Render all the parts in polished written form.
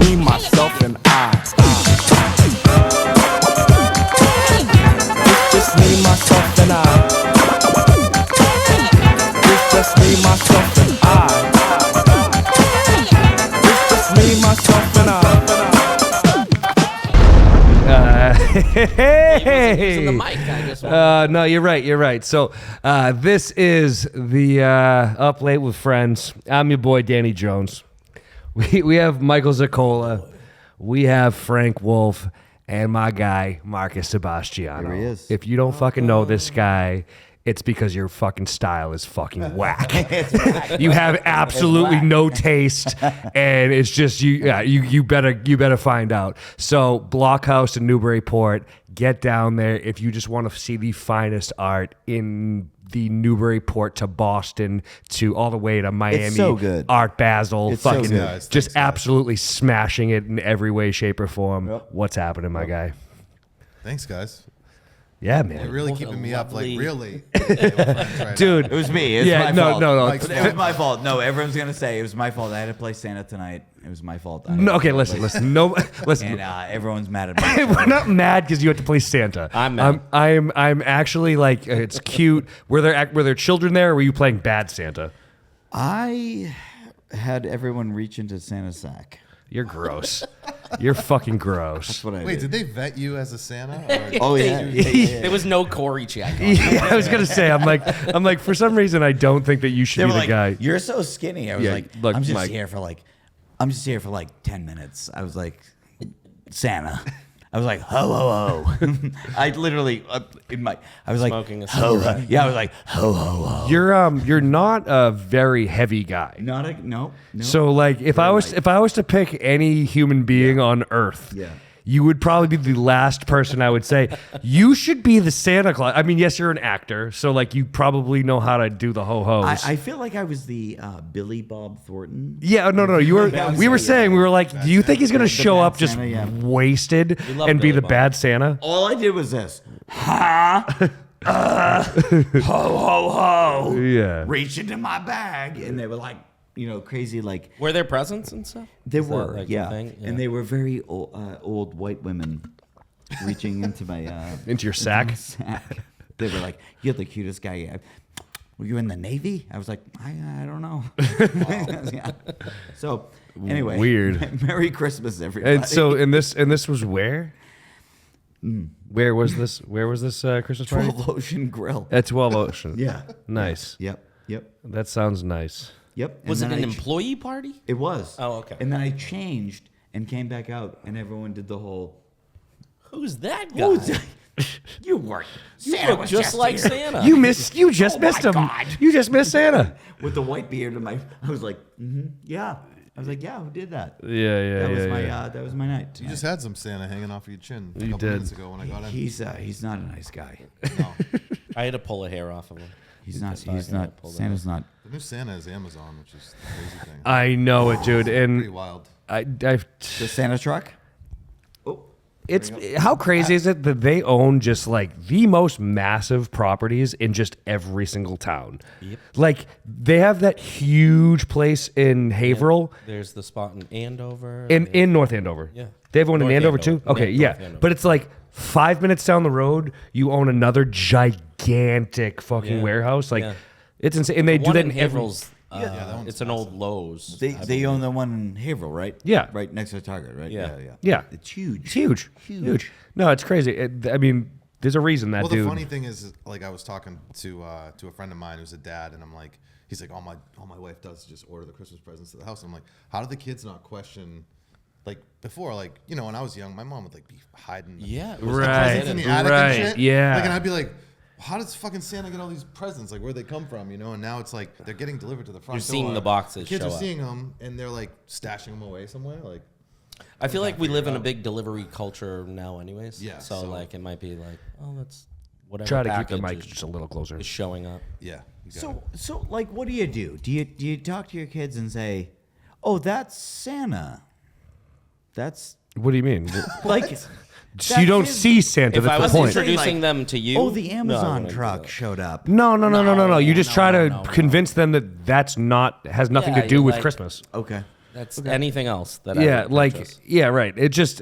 me, myself, and I. It's just me, myself, and I. It's just me, myself, and I. It's just me, myself, and I. Hey, using the mic, I just no, you're right. So this is the Up Late with Friends. I'm your boy Danny Jones. We have Michael Ziccola, we have Frank Wolf, and my guy Markus Sebastiano. There he is. If you don't fucking know this guy, it's because your fucking style is fucking whack. You have absolutely no taste, and it's just you. Yeah, you better find out. So Blockhouse in Newburyport, get down there if you just want to see the finest art in the Newburyport to Boston to all the way to Miami. It's so good. Art Basel, It's so fucking good. Guys, just thanks, guys. absolutely smashing it in every way, shape, or form. Yep. What's happening, my guy? Thanks, guys. Yeah, You're man. really What a keeping me up like lovely- real late. Right Dude, It was me. It's Yeah, my no, fault. no. Mike's It was my fault. No, everyone's gonna say it was my fault. I had to play Santa tonight. It was my fault. No, okay, listen. No, listen. And everyone's mad at me. We're not mad because you have to play Santa. I'm mad. I'm actually like it's cute. Were there children there, or were you playing bad Santa? I had everyone reach into Santa's sack. You're gross. You're fucking gross. That's what I Wait, did. did they vet you as a Santa? Or? Oh yeah. There was no Corey check. Yeah, I was gonna say. I'm like. For some reason, I don't think that you should They be were the like, guy. "You're so skinny." I was Yeah, like, look, "I'm just Mike. here for like 10 minutes." I was like, "Santa." I was like, "Ho ho ho!" I literally I was like, Smoking a "Ho ho." cigarette. Yeah, I was like, "Ho ho ho." You're not a very heavy guy. Not a no. So like if I was to pick any human being on earth, Yeah. you would probably be the last person I would say you should be the Santa Claus. I mean, yes, you're an actor, so like you probably know how to do the ho hos. I feel like I was the Billy Bob Thornton. Yeah, no. You were. Bad We were Santa, saying we were like, do you think he's gonna show bad up just Santa, yeah. wasted love and be Billy the Bob. bad Santa? All I did was this. Ha! Ho ho ho! Yeah. Reach into my bag, and they were like, crazy like. Were there presents and stuff? They Is that were, like a yeah. thing? And they were very old white women reaching into my Into your sack. sack. They were like, "You're the cutest guy yet. Were you in the Navy?" I was like, I don't know. Yeah. So anyway, Weird. Merry Christmas, everybody. And so, and this was where? Where was this? Where was this Christmas party? 12 Ocean Grill. At 12 Ocean. Yeah. Nice. Yep. That sounds nice. Yep. Was it And an then employee party? It was. Oh, okay. And then I changed and came back out, and everyone did the whole. Who's that guy? "Oh, you weren't. You Santa look was just like here." Santa. You just Oh missed my him. God. You just missed Santa. With the white beard and I was like, yeah. I was like, yeah, who did that? Yeah. That was my that was my night. You just had some Santa hanging off your chin a You couple did. minutes ago when I got in. He's not a nice guy. No. I had to pull a hair off of him. He's not. That's why I He's had to not. pull that Santa's not. The new Santa is Amazon, which is the crazy thing. I know it, dude. Pretty And wild. I've The Santa truck. Oh, It's how crazy is it that they own just like the most massive properties in just every single town? Yep. Like they have that huge place in Haverhill, There's the spot in Andover. in North Andover. Yeah. They have one in North Andover too. Andover. Okay, Yeah, yeah, North Andover. but it's like 5 minutes down the road, you own another gigantic fucking Yeah. warehouse. Like Yeah. it's insane, and they do One that in in every. Haverhill's. that one's It's an old Lowe's. they own the one in Haverhill, right? Yeah. Right next to Target, right? Yeah. Yeah. It's huge. It's huge. No, it's crazy. I mean, there's a reason that Well, dude. the funny thing is, like, I was talking to a friend of mine who's a dad, and I'm like, he's like, all my wife does is just order the Christmas presents to the house. And I'm like, how do the kids not question? Like before, like when I was young, my mom would like be hiding, Yeah. the Right, presents in the attic right, and shit. yeah. Like, and I'd be like, how does fucking Santa get all these presents? Like, where'd they come from? And now it's like they're getting delivered to the front You're seeing door. the boxes The kids show are up. seeing them, and they're like stashing them away somewhere. Like, I feel like we live in a out. big delivery culture now, anyways. Yeah, So, so- like, it might be like, oh, that's whatever. Try to keep the package mic just a little closer. is showing up. yeah. You got it. So like, what do? Do you talk to your kids and say, "Oh, that's Santa"? That's What do you mean? like. So you don't his- see Santa. If I That's was the point. introducing Like, them to you, Oh, the no, I Amazon wouldn't do truck that. showed up. No. You just try to no. convince them that that's not has nothing Yeah, to do you're with like- Christmas. Okay. That's anything else that Yeah, I would like purchase. yeah, right. It just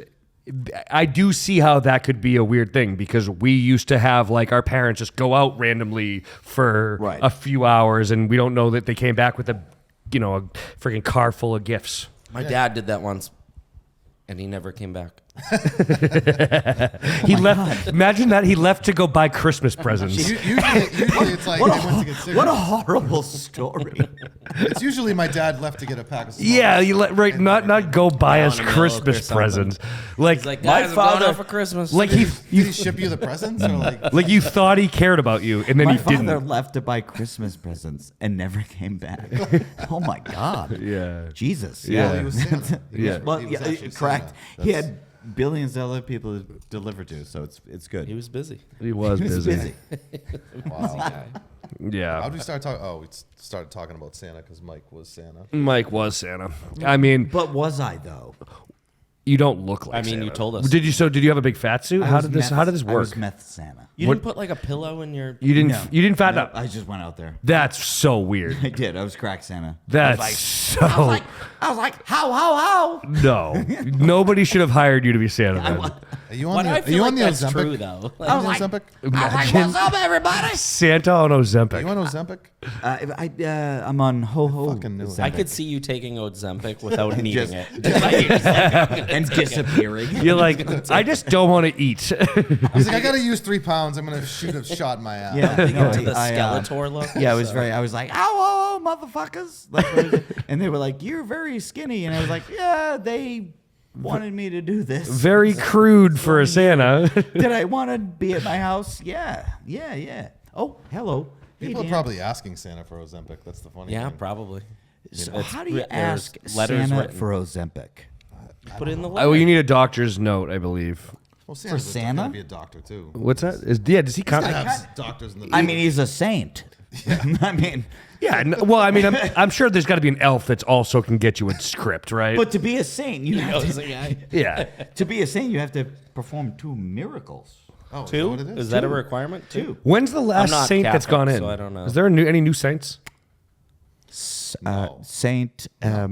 I do see how that could be a weird thing because we used to have like our parents just go out randomly for Right. a few hours and we don't know that they came back with a freaking car full of gifts. My dad did that once, and he never came back. He left. Imagine that he left to go buy Christmas presents. Usually it's like they went to get cigarettes. What a horrible story. It's usually my dad left to get a pack of cigarettes. Yeah, you right. Not go buy us Down in the milk or Christmas something. presents. Like, He's like, My guys, I'm going father- out for Christmas. like Did he ship you the presents? Or like, you thought he cared about you, and then My he father didn't. left to buy Christmas presents and never came back. Oh my God. Yeah. Jesus. Yeah. well, he was Santa. He Yeah. was, Well, he was yeah, actually correct. Santa. He That's- had billions of other people to deliver to, so it's good. he was busy. He was He was busy. Wow. Yeah. How'd we start talking? Oh, we started talking about Santa because Mike was Santa. Mike was Santa. I mean, But was I though? you don't look like. I mean, you Santa. told us. Did you? So did you have a big fat suit? I How was did this? meth- How did this I was work? meth Santa. You What- didn't put like a pillow in your. You didn't. No. You didn't fatten No, up. I just went out there. That's so weird. I did. I was crack Santa. That's I was so. I was like, how? No, nobody should have hired you to be Santa. Then. Are you But on I the? Are feel you like on the that's Ozempic? true though. Are you on the Ozempic? Imagine up, everybody? Santa on Are Ozempic. you on Ozempic? I'm on ho. fucking knew it. I could see you taking Ozempic without needing Just- it. and disappearing. You're like, I just don't want to eat. He's like, I got to use 3 pounds. I'm gonna shoot a shot in my ass. Yeah, no, To the I, Skeletor look. Yeah, it was So- very. I was like, ow, motherfuckers! Like, and they were like, "You're very skinny," and I was like, "Yeah, they wanted me to do this." Very crude for a Santa. Did I want to be at my house? Yeah. Oh, hello. Hey, People are Dan. probably asking Santa for Ozempic. That's the funny Yeah, thing. probably. So It's how do you writ- there's ask letters Santa written. for Ozempic? Put it in the Oh, letter. well, you need a doctor's note, I believe. Well, Santa's Santa? gonna be a doctor too. What's that? Does he count? Gotta have doctors in the. I mean, he's a saint. I mean, Yeah. Well, I mean, I'm sure there's got to be an elf that's also can get you a script, right? but to be a saint, you have Knows to, a guy. yeah. to be a saint, you have to perform 2 miracles. oh, is that Two? what it is? Is that a requirement? Two. When's the last not saint that's Catholic, gone in? so I don't know. Is there any new saints? No. Saint. There's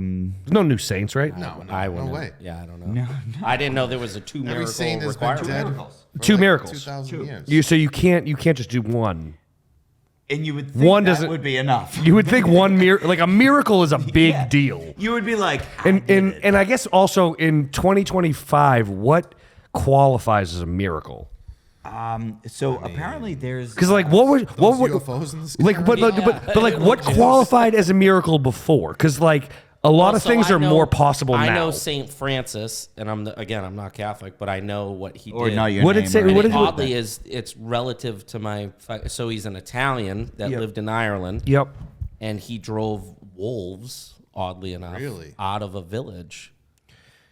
no new saints, right? No, no, I no wouldn't. way. Yeah, I don't know. No, I didn't know there was a 2 Every miracle saint has been requirement. dead for 2 like miracles. 2,000 years. So you can't just do one. And you would think One that doesn't- would be enough. You would think one like a miracle is a big Yeah. deal. You would be like, I And did it. I guess also in 2025, what qualifies as a miracle? So apparently there's Because like what would UFOs in the sky? like but like what qualified as a miracle before? Because like a lot of So things I are know- more possible I now. know Saint Francis, and I'm not Catholic, but I know what he or did. not your What did name say- or what did anything. you- Oddly, it's relative to my. So he's an Italian that Yep. lived in Ireland, Yep. and he drove wolves. Oddly enough, Really? out of a village,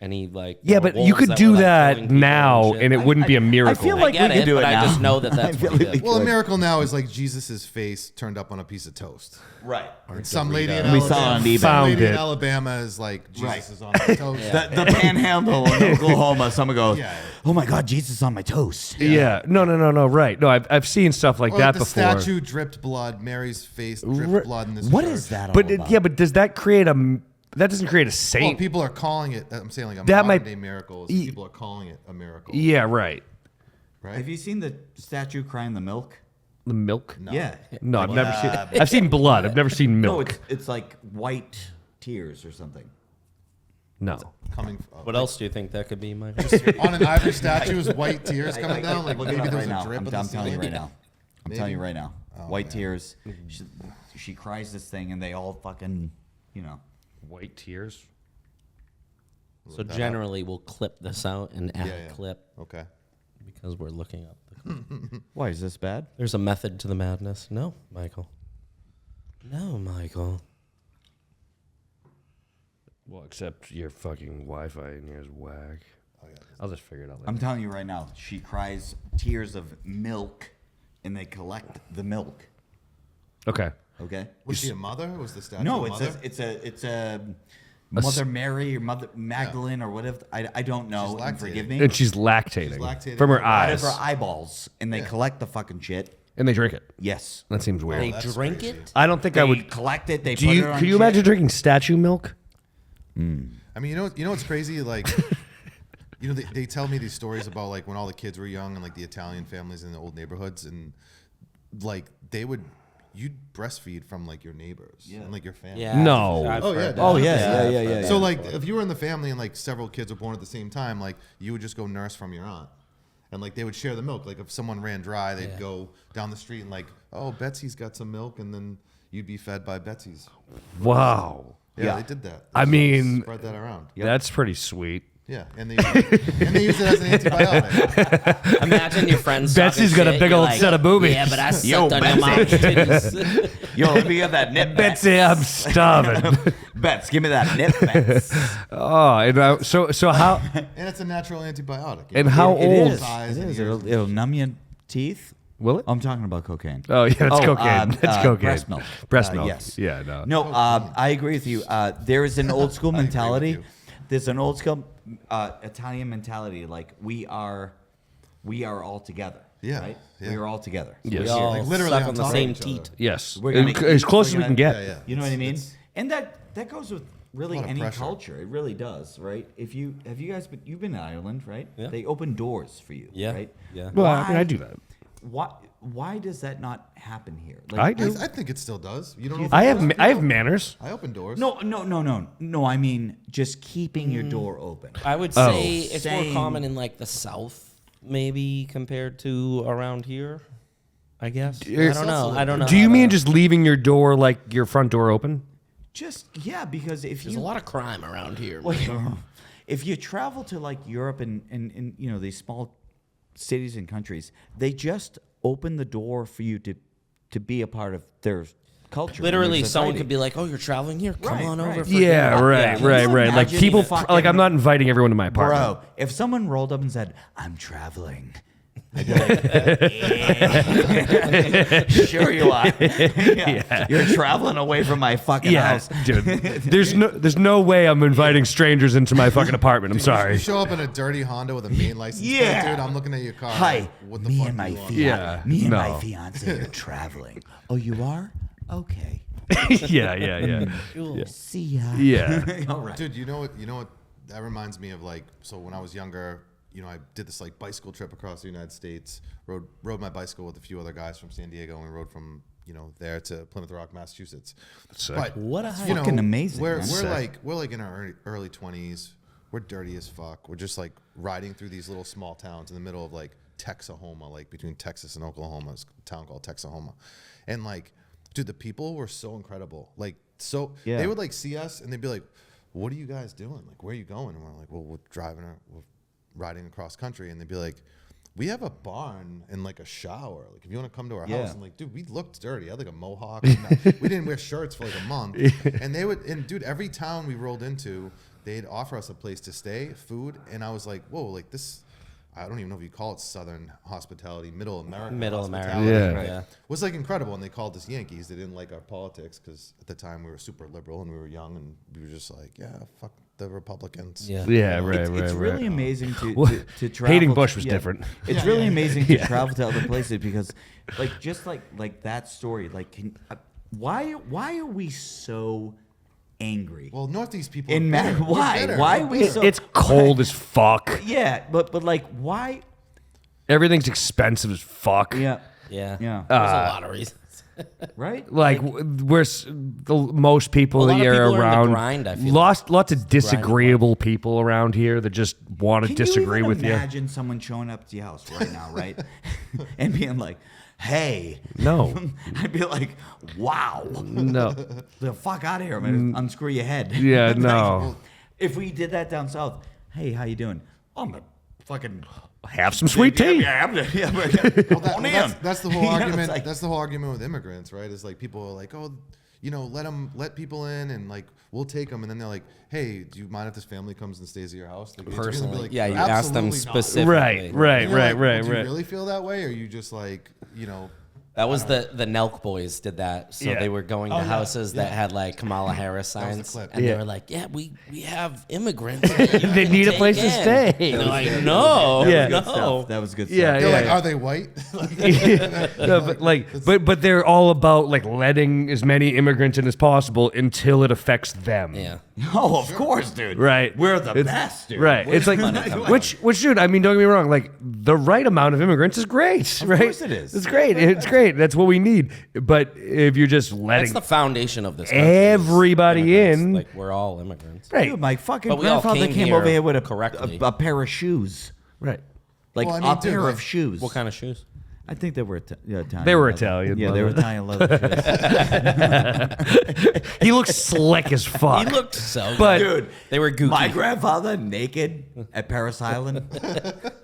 and he like Yeah, there were but you wolves could that do were, like, that killing people now, shit. and it wouldn't be a miracle. feel I like get we could it, do but it I now. just know that I that's feel what he like did. we Well, a could. miracle now is like Jesus' face turned up on a piece of toast. Right. Some lady in We saw it Alabama, on eBay. some Found lady in it. Alabama is like Jesus Right. is on the toast. The panhandle in Oklahoma, someone goes, Yeah. "Oh my God, Jesus on my toast." Yeah. No. Right. No, I've seen stuff like Or that like the before. statue dripped blood. Mary's face Right. dripped blood in this. What church. is that all But about? but does that create that doesn't create a Well, saint? people are calling it. I'm saying like a That modern might- day miracle. Ye- People are calling it a miracle. Yeah. Right. Right. Have you seen the statue crying the milk? The milk. No. Yeah. No, I've never seen. I've seen blood. I've never seen No, milk. it's like white tears or something. No. Coming. What else do you think that could be, Mike? On an ivory statue is white tears coming down. Like Look maybe it up there's right a now. drip. I'm of the telling you ceiling. right now. I'm telling you right now. Oh, White man. tears. She cries this thing, and they all fucking, White tears. So generally, we'll clip this out and add Yeah, a yeah. clip Okay. because we're looking up. Why is this bad? There's a method to the madness. No, Michael. No, Michael. Well, except your fucking Wi-Fi in here is whack. I'll just figure it out later. I'm telling you right now. She cries tears of milk, and they collect the milk. Okay. Okay. Was she a mother? Was the statue No, a it's mother? it's a Mother Mary or Mother Magdalene or whatever. I don't know. She's and forgive lactating. me. And she's lactating, She's lactating from her out Out eyes, of her eyeballs, and they collect the fucking shit. and they drink it. Yes. That seems weird. They that's drink crazy. it? I don't think They I would. collect it. They Do put you? it on Could you shit. imagine drinking statue milk? I mean, you know what's crazy? Like, you know, they tell me these stories about like when all the kids were young and like the Italian families in the old neighborhoods, and like you'd breastfeed from like your neighbors and like your family. Yeah. No. I've Oh, yeah, heard that. Oh yeah. So like, if you were in the family and like several kids were born at the same time, like you would just go nurse from your aunt, and like they would share the milk. Like if someone ran dry, they'd go down the street and like, oh, Betsy's got some milk, and then you'd be fed by Betsy's. Wow. Yeah, they did that. I mean, Spread that around. that's pretty sweet. Yeah, and they use it as an antibiotic. Imagine your friends. Betsy's talking got a shit, big you're old like, set of boobies. Yeah, but I sucked Yo, on your mom's titties. Yo, let me get that nip. Betsy, I'm starving. Bets, give me that nip. Bets. Oh, and so how? And it's a natural antibiotic. you And know? how It old? is. Ties It and is. ears. It'll numb your teeth. Will it? I'm talking about cocaine. Oh yeah, that's cocaine. That's cocaine. Breast milk. Breast milk. Yes. Yeah. No. No, I agree with you. There is an old school agree with mentality. you. There's an old school Italian mentality. Like we are all together. Yeah, Right. yeah. We are all together. Yes. We all Like, literally suck on on the top of same each other. teat. Yes. We're gonna As eat, close as we're we can gonna- get. Yeah, yeah. You know what I mean? It's- And that goes with really A lot of any pressure. culture. It really does, right? If you you've been to Ireland, right? Yeah. They open doors for you, Yeah. right? Yeah. Well, I mean, I do that. Why does that not happen here? I do. I think it still does. You don't know. If I it have does? I have manners. I open doors. No. I mean, just keeping your door open. I would Oh. say it's more Saying- common in like the South, maybe compared to around here. I guess. I don't know. I don't know. Do you mean just leaving your door like your front door open? Just because if There's you a lot of crime around here. if you travel to like Europe and you know these small cities and countries, they just open the door for you to be a part of their culture. and Literally, their someone society. could be like, "Oh, you're traveling here? Come Right, on over." right. For Yeah, dinner." right, Yeah. right, right. Like Imagine people, fucking- like I'm not inviting everyone to my apartment. Bro, if someone rolled up and said, "I'm traveling," I'd be like, "Sure you are. Yeah. You're traveling away from my fucking Yeah, house." dude. There's no way I'm inviting strangers into my fucking apartment. I'm You sorry. show up in a dirty Honda with a main license Yeah. plate, dude. I'm looking at your car. Hi, like, what the me fuck and do my you want? Yeah, my no. fiance are traveling. Oh, you are? Okay. yeah. See ya. Yeah. All right. Dude, you know what? That reminds me of like, so when I was younger, you know, I did this like bicycle trip across the United States. Rode my bicycle with a few other guys from San Diego, and we rode from there to Plymouth Rock, Massachusetts. Sick. But What a you know, Fucking amazing, We're man. Sick. we're like in our early 20s. We're dirty as fuck. We're just like riding through these little small towns in the middle of like Texahoma, like between Texas and Oklahoma. It's a town called Texahoma, and like, dude, the people were so incredible. Like, so Yeah. they would like see us and they'd be like, "What are you guys doing? Like, where are you going?" And we're like, "Well, we're riding across country." And they'd be like, "We have a barn and like a shower. Like, if you want to come to our Yeah. house." And like, dude, we looked dirty. I had like a mohawk. We didn't wear shirts for like a month. And dude, every town we rolled into, they'd offer us a place to stay, food. And I was like, whoa, like this, I don't even know if you call it Southern hospitality, Middle America. Middle America. hospitality. Yeah. Yeah. Was like incredible. And they called us Yankees. They didn't like our politics because at the time we were super liberal and we were young and we were just like, yeah, fuck the Republicans. Yeah. Yeah, right, It's right. really amazing to Well, to travel. hating Bush was yeah. different. It's really amazing to travel to other places because, like, just like that story. Like, why are we so angry? Well, Northeast people. In are matter bitter. We're why? bitter. Why We're are we bitter. so? It's cold as fuck. Yeah, but like why? Everything's expensive as fuck. Yeah, Yeah. Yeah. There's a lot of reasons. right. Like most people A lot of here people are in the around, grind, I feel lots of disagreeable people around here that just want to Can disagree you even with you. imagine someone showing up to your house right now, right, and being like, "Hey," No, I'd be like, "Wow, no, the fuck out of here! I'm gonna unscrew your head." yeah, Like, no. if we did that down south, hey, how you doing? I'm a fucking Have some sweet tea. Yeah, That's the whole You know, it's argument. like- That's the whole argument with immigrants, right? Is like people are like, oh, let people in, and like we'll take them, and then they're like, hey, do you mind if this family comes and stays at your house? Like, Personally, like, yeah, you ask them "Absolutely not." specifically. Right. And you're like, well, do you really feel that way, or you just like, That was the Nelk boys did that. So Yeah. they were going to houses that had like Kamala Harris was the signs, clip. and they were like, "Yeah, we have immigrants. that you They can need a take place to in." stay. And they're like, "No, Yeah. Good no." stuff. That was good Yeah, stuff. They're yeah. like, are they white? No, but but they're all about like letting as many immigrants in as possible until it affects them. Yeah. Oh, of course, dude. Right. We're the It's- best, dude. Right. Where's It's like money coming which dude, I mean, don't get me wrong, like the right amount of immigrants is great, right? course it is. It's great. It's great. That's what we need. But if you're just That's letting the foundation of this country. is everybody immigrants. in, Like we're all immigrants. right. Dude, my fucking But we all grandfather came came here over here with correctly. a pair of shoes. Right. Like Well, I mean, a dude, pair like- of shoes. What kind of shoes? I think they were Italian. They were leather. Italian Yeah, they were leather. Italian leather shoes. He looks slick as fuck. He looked so But- good. Dude, They were goofy. my grandfather naked at Paris Island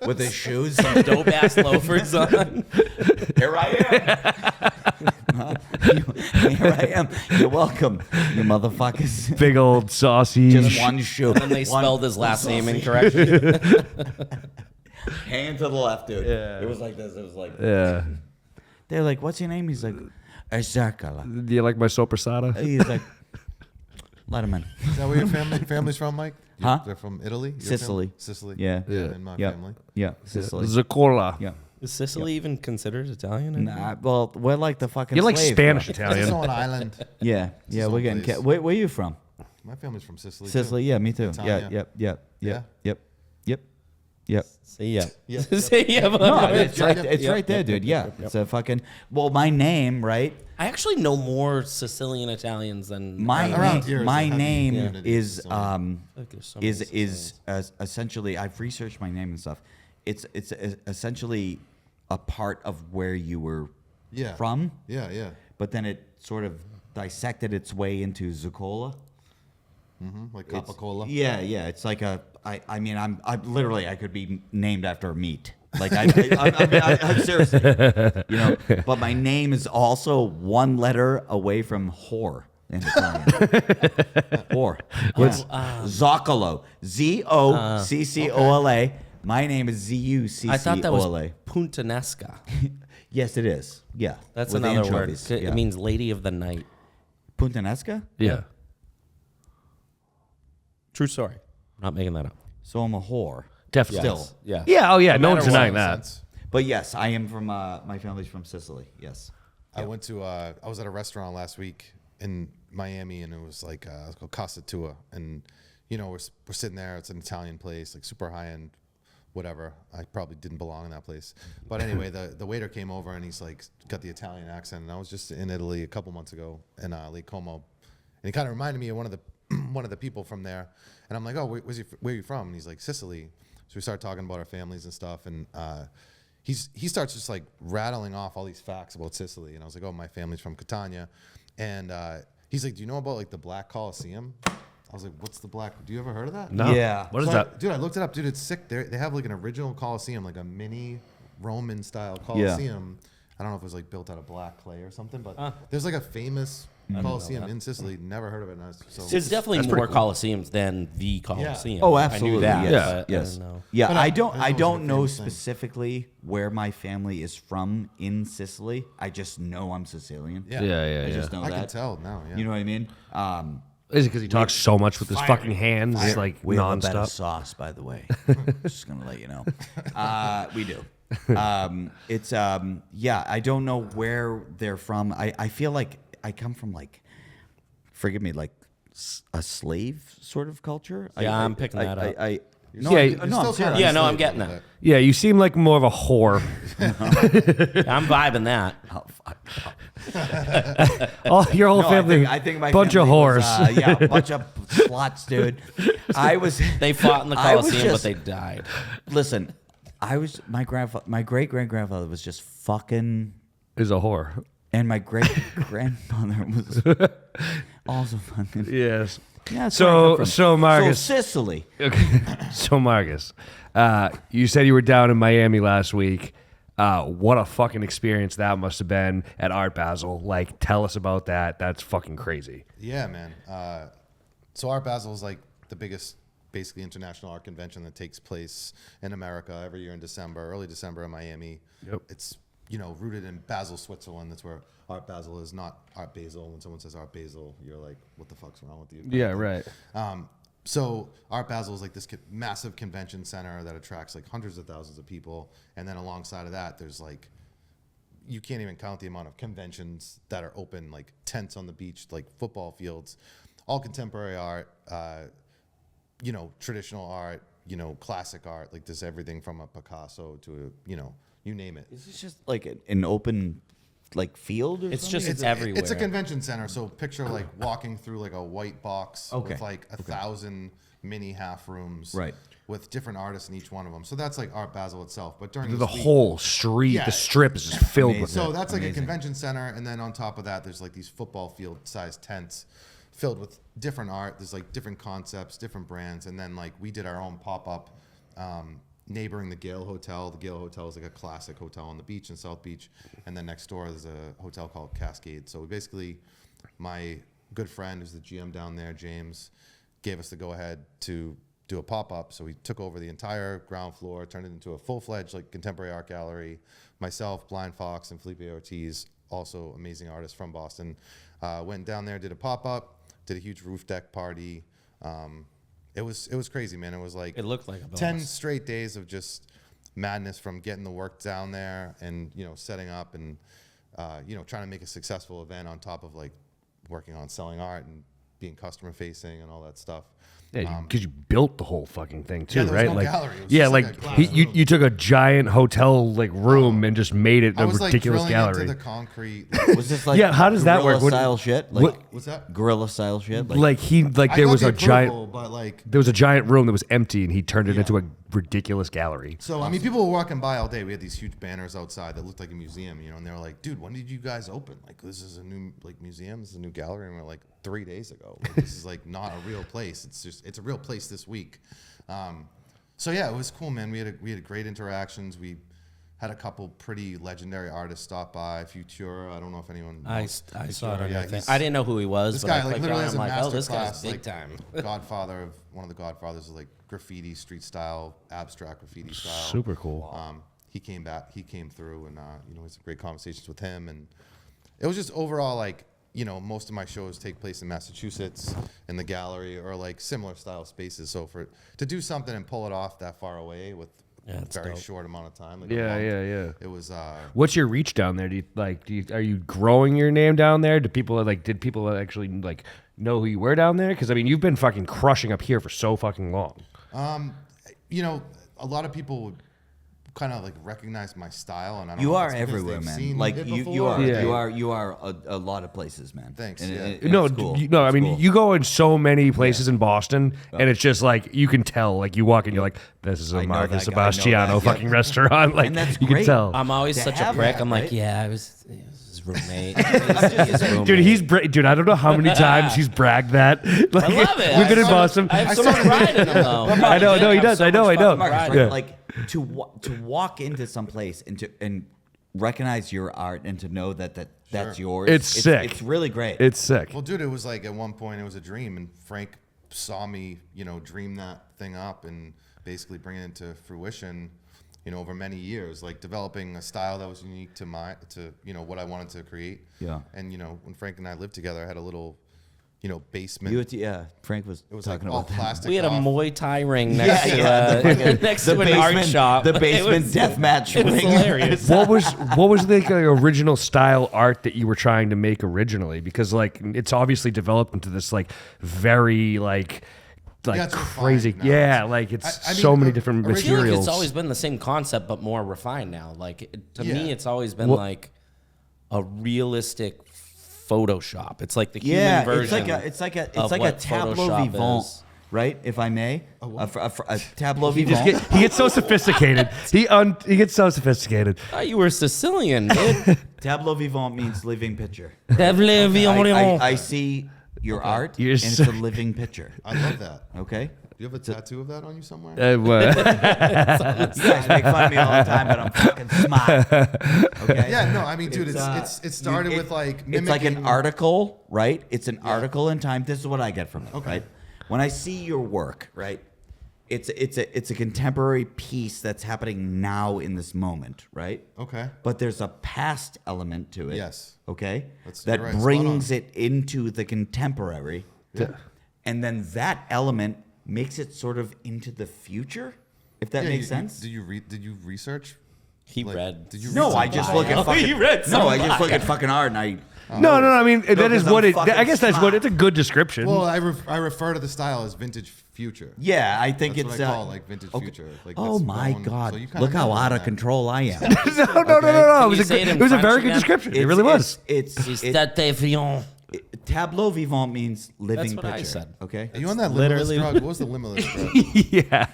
with his shoes. dope ass loafers on. Here I am. Here I am. You're welcome, you motherfuckers. Big old saucy. Just one shoe. And they spelled his last name incorrectly. Hand to the left, dude. Yeah. It was like this. It was like. Yeah. They're like, "What's your name?" He's like, "Ezekiel." Do you like my sopressata? He's like, "Let him in." Is that where your family's from, Mike? Huh? They're from Italy? Your Sicily. family? Sicily. Yeah. In my Yeah. family. Yeah, Sicily. Zacola. Yeah. Is Sicily even considered Italian? Nah, well, we're like the fucking. You're like slave, Spanish bro. It's Italian. its own island. Yeah, yeah, its we're own getting. place. Where are you from? My family's from Sicily. too. Sicily. Yeah, me too. Italian, Yeah, yeah. yep. Yep. See ya. Yeah. See ya. No, it's right. Yep, It's yep, right there, yep, dude. yep, Yeah, it's a fucking. Well, my name, right? I actually know more Sicilian Italians than My Around name. here is My a heavy name community, is so- Like there's so many is essentially. I've researched my name and stuff. It's essentially a part of where you were Yeah. from, Yeah, yeah. but then it sort of dissected its way into Zucola. Like It's- Capicola. Yeah, yeah. It's like I mean, I'm literally I could be named after a meat. Like I'm seriously, you know. But my name is also one letter away from whore in Italian. Whore. What's Zoccolo? Zocccola. My name is Zuccola. I thought that was Puntanesca. Yes, it is. Yeah, That's with another word. anchovies. It Yeah. means lady of the night. Puntanesca. Yeah. True story. I'm not making that up. So I'm a whore. Definitely. Still. Yeah. Yeah. Oh, yeah. No one's matter what. denying that. Sense. But yes, I am from. My family's from Sicily. Yes. I went to I was at a restaurant last week in Miami, and it was like it's called Casa Tua, and you know we're sitting there. It's an Italian place, like super high end, whatever. I probably didn't belong in that place, but anyway, the waiter came over and he's like got the Italian accent, and I was just in Italy a couple months ago in Lake Como, and he kind of reminded me of one of the one of the people from there, and I'm like, oh, where are you from? And he's like, Sicily. So we started talking about our families and stuff, and he starts just like rattling off all these facts about Sicily, and I was like, oh, my family's from Catania, and he's like, do you know about like the Black Coliseum? I was like, what's the Black? Do you ever heard of that? No. Yeah. What is So that? dude, I looked it up. Dude, it's sick. They have like an original Coliseum, like a mini Roman style Coliseum. I don't know if it was like built out of black clay or something, but there's like a famous Coliseum in Sicily. Never heard of it. And I was, so There's definitely more Coliseums than the Coliseum. Oh, I absolutely. knew that. Yes. But Yes. I don't know. Yeah, But I I don't. know I it's don't a know famous thing. specifically where my family is from in Sicily. I just know I'm Sicilian. yeah, Yeah. I just know I that. can tell now. Yeah, You know what I mean? Is it because he talks so much with his fucking hands, like We have a better nonstop? sauce, by the way. Just gonna let you know. We do. It's yeah. I don't know where they're from. I feel like I come from like, forgive me, like a slave sort of culture. Yeah, I'm picking that up. No, Yeah, I'm- you're no, I'm serious. Yeah, no, I'm getting that. Yeah, you seem like more of a whore. I'm vibing that. Oh, fuck. Your whole No, family, I think my bunch of family was, whores. yeah, a bunch of sluts, dude. I was. They fought in the I was Coliseum, but just- they died. Listen, I was my great grandfather was just fucking, Is a whore. and my great grandmother was also fucking. Yes. Yeah, that's where I come from. So Marcus. So Sicily. So Marcus, you said you were down in Miami last week. What a fucking experience that must have been at Art Basel. Like, tell us about that. That's fucking crazy. Yeah, man. So Art Basel is like the biggest, basically international art convention that takes place in America every year in December, early December in Miami. Yep. It's rooted in Basel, Switzerland. That's where Art Basel is, not Art Basel. When someone says Art Basel, you're like, what the fuck's wrong with you? Yeah, right. So Art Basel is like this massive convention center that attracts like hundreds of thousands of people. And then alongside of that, there's like, you can't even count the amount of conventions that are open, like tents on the beach, like football fields, all contemporary art, traditional art, classic art. Like there's everything from a Picasso to you name it. Is this just like an open like field or It's something? just everywhere. It's a convention center. So picture like walking through like a white box Okay. with like 1,000 mini half rooms, Right. with different artists in each one of them. So that's like Art Basel itself. But during The this week- whole street, Yeah. the strip is just filled with So it. that's like Amazing. a convention center, and then on top of that, there's like these football field sized tents filled with different art. There's like different concepts, different brands, and then like we did our own pop up neighboring the Gale Hotel. The Gale Hotel is like a classic hotel on the beach in South Beach, and then next door there's a hotel called Cascade. So we basically, my good friend who's the GM down there, James, gave us the go ahead to do a pop-up. So we took over the entire ground floor, turned it into a full-fledged like contemporary art gallery. Myself, Blind Fox, and Felipe Ortiz, also amazing artists from Boston, went down there, did a pop-up, did a huge roof deck party. It was crazy, man. It was like It looked like a 10 blast. straight days of just madness, from getting the work down there and setting up and trying to make a successful event on top of like working on selling art and being customer facing and all that stuff. Yeah, because you built the whole fucking thing too, Yeah, there was right? no like, gallery. It was yeah, just like like a glass you room. took a giant hotel like room and just made it I a was like ridiculous drilling gallery. into the concrete. Was this like Yeah, how does that work? guerrilla What- style shit? what- Like What's that? guerrilla style shit? Like I there got was the a giant approval, but like. there was a giant room that was empty and he turned it into a ridiculous gallery. So I mean, people were walking by all day. We had these huge banners outside that looked like a museum, and they were like, "Dude, when did you guys open? Like, this is a new like museum. This is a new gallery." And we're like, 3 days ago. Like, this is like not a real place. It's a real place this week. So yeah, it was cool, man. We had great interactions. We had a couple pretty legendary artists stop by. Futura, I don't know if anyone. I knows saw it on Futura. your thing. he's- I didn't know who he was, This but guy I like clicked literally on has him a like, master oh, this class, guy's big like time. Godfather of one of the Godfathers of like graffiti, street style, abstract graffiti style. Super cool. He came back. He came through, and we had some great conversations with him. And it was just overall like most of my shows take place in Massachusetts in the gallery or like similar style spaces. So to do something and pull it off that far away with Yeah, a it's very dope. short amount of time, like a Yeah, month, yeah. it was. What's your reach down there? Are you growing your name down there? Did people actually like know who you were down there? Because I mean, you've been fucking crushing up here for so fucking long. A lot of people would kind of like recognize my style, and I don't you know if are it's because everywhere, they've man. seen Like it you before. are, Yeah. you are a lot of places, man. Thanks, And yeah. it- No, it's cool. I It's mean, cool. you go in so many places in Boston, and it's just like you can tell. Like you walk in, you're like, "This is a I know Markus that guy, I know Sebastiano that, yeah. fucking restaurant." Like And that's you can great. tell. I'm always To such a have prick. that, I'm like, right? yeah, it was his roommate. His roommate. Dude, I don't know how many times he's bragged that. Like, I love it. We've been in I Boston. have so much pride in him, though. I know, no, he does. I know. Marcus, Yeah. like to walk into some place and recognize your art and to know that's yours. It's sick. It's really great. It's sick. Well, dude, it was like at one point it was a dream, and Frank saw me, dream that thing up and basically bring it into fruition, over many years, like developing a style that was unique to what I wanted to create. Yeah. And when Frank and I lived together, I had a little, basement. Frank was It was talking like all about that. plastic. We had a off. Muay Thai ring next to next the to an basement, art shop. The basement It was- death match It was ring. hilarious. What was the original style art that you were trying to make originally? Because like it's obviously developed into this like very like Yeah, it's crazy. refined now. Yeah, like it's I mean, so many different originally- I feel like materials. it's always been the same concept, but more refined now. Like to Yeah. me, it's always been Well- like a realistic Photoshop. It's like the Yeah, human version. it's like a of tableau what Photoshop vivant, is. right? If I may, a tableau he vivant. he gets so sophisticated. He gets so sophisticated. I thought you were Sicilian, dude. Tableau vivant means living picture. I I see your art, You're and it's so- a living picture. I love that. Okay. Do you have a tattoo of that on you somewhere? What? You guys make fun of me all the time, but I'm fucking smart. Okay. Yeah, no, I mean, dude, it started with like It's like an mimicking- article, right? It's an article in time. This is what I get from it, right? When I see your work, right? it's a contemporary piece that's happening now in this moment, right? Okay. But there's a past element to it. Yes. Okay. That's- That you're right, spot brings on. it into the contemporary. Yeah. And then that element makes it sort of into the future, if that makes sense. Did you research? He Like, read. Did you? No, read I some just bio? look at fucking. You read some no, I just look at fucking art, and I. No, I mean that is 'cause what I'm it. fucking I guess that's what smart. it's a good description. Well, I refer to the style as vintage future. Yeah, I think That's it's. what I call like vintage future. Like Oh that's my going- God! so you kinda Look how know out of that. control I am. no. It was you a say it in it was a French very good again? description. It really was. It's tableau vivant means living That's what I picture. said. Okay. Are you on that Literally. limitless drug? What was the limitless drug? Yeah,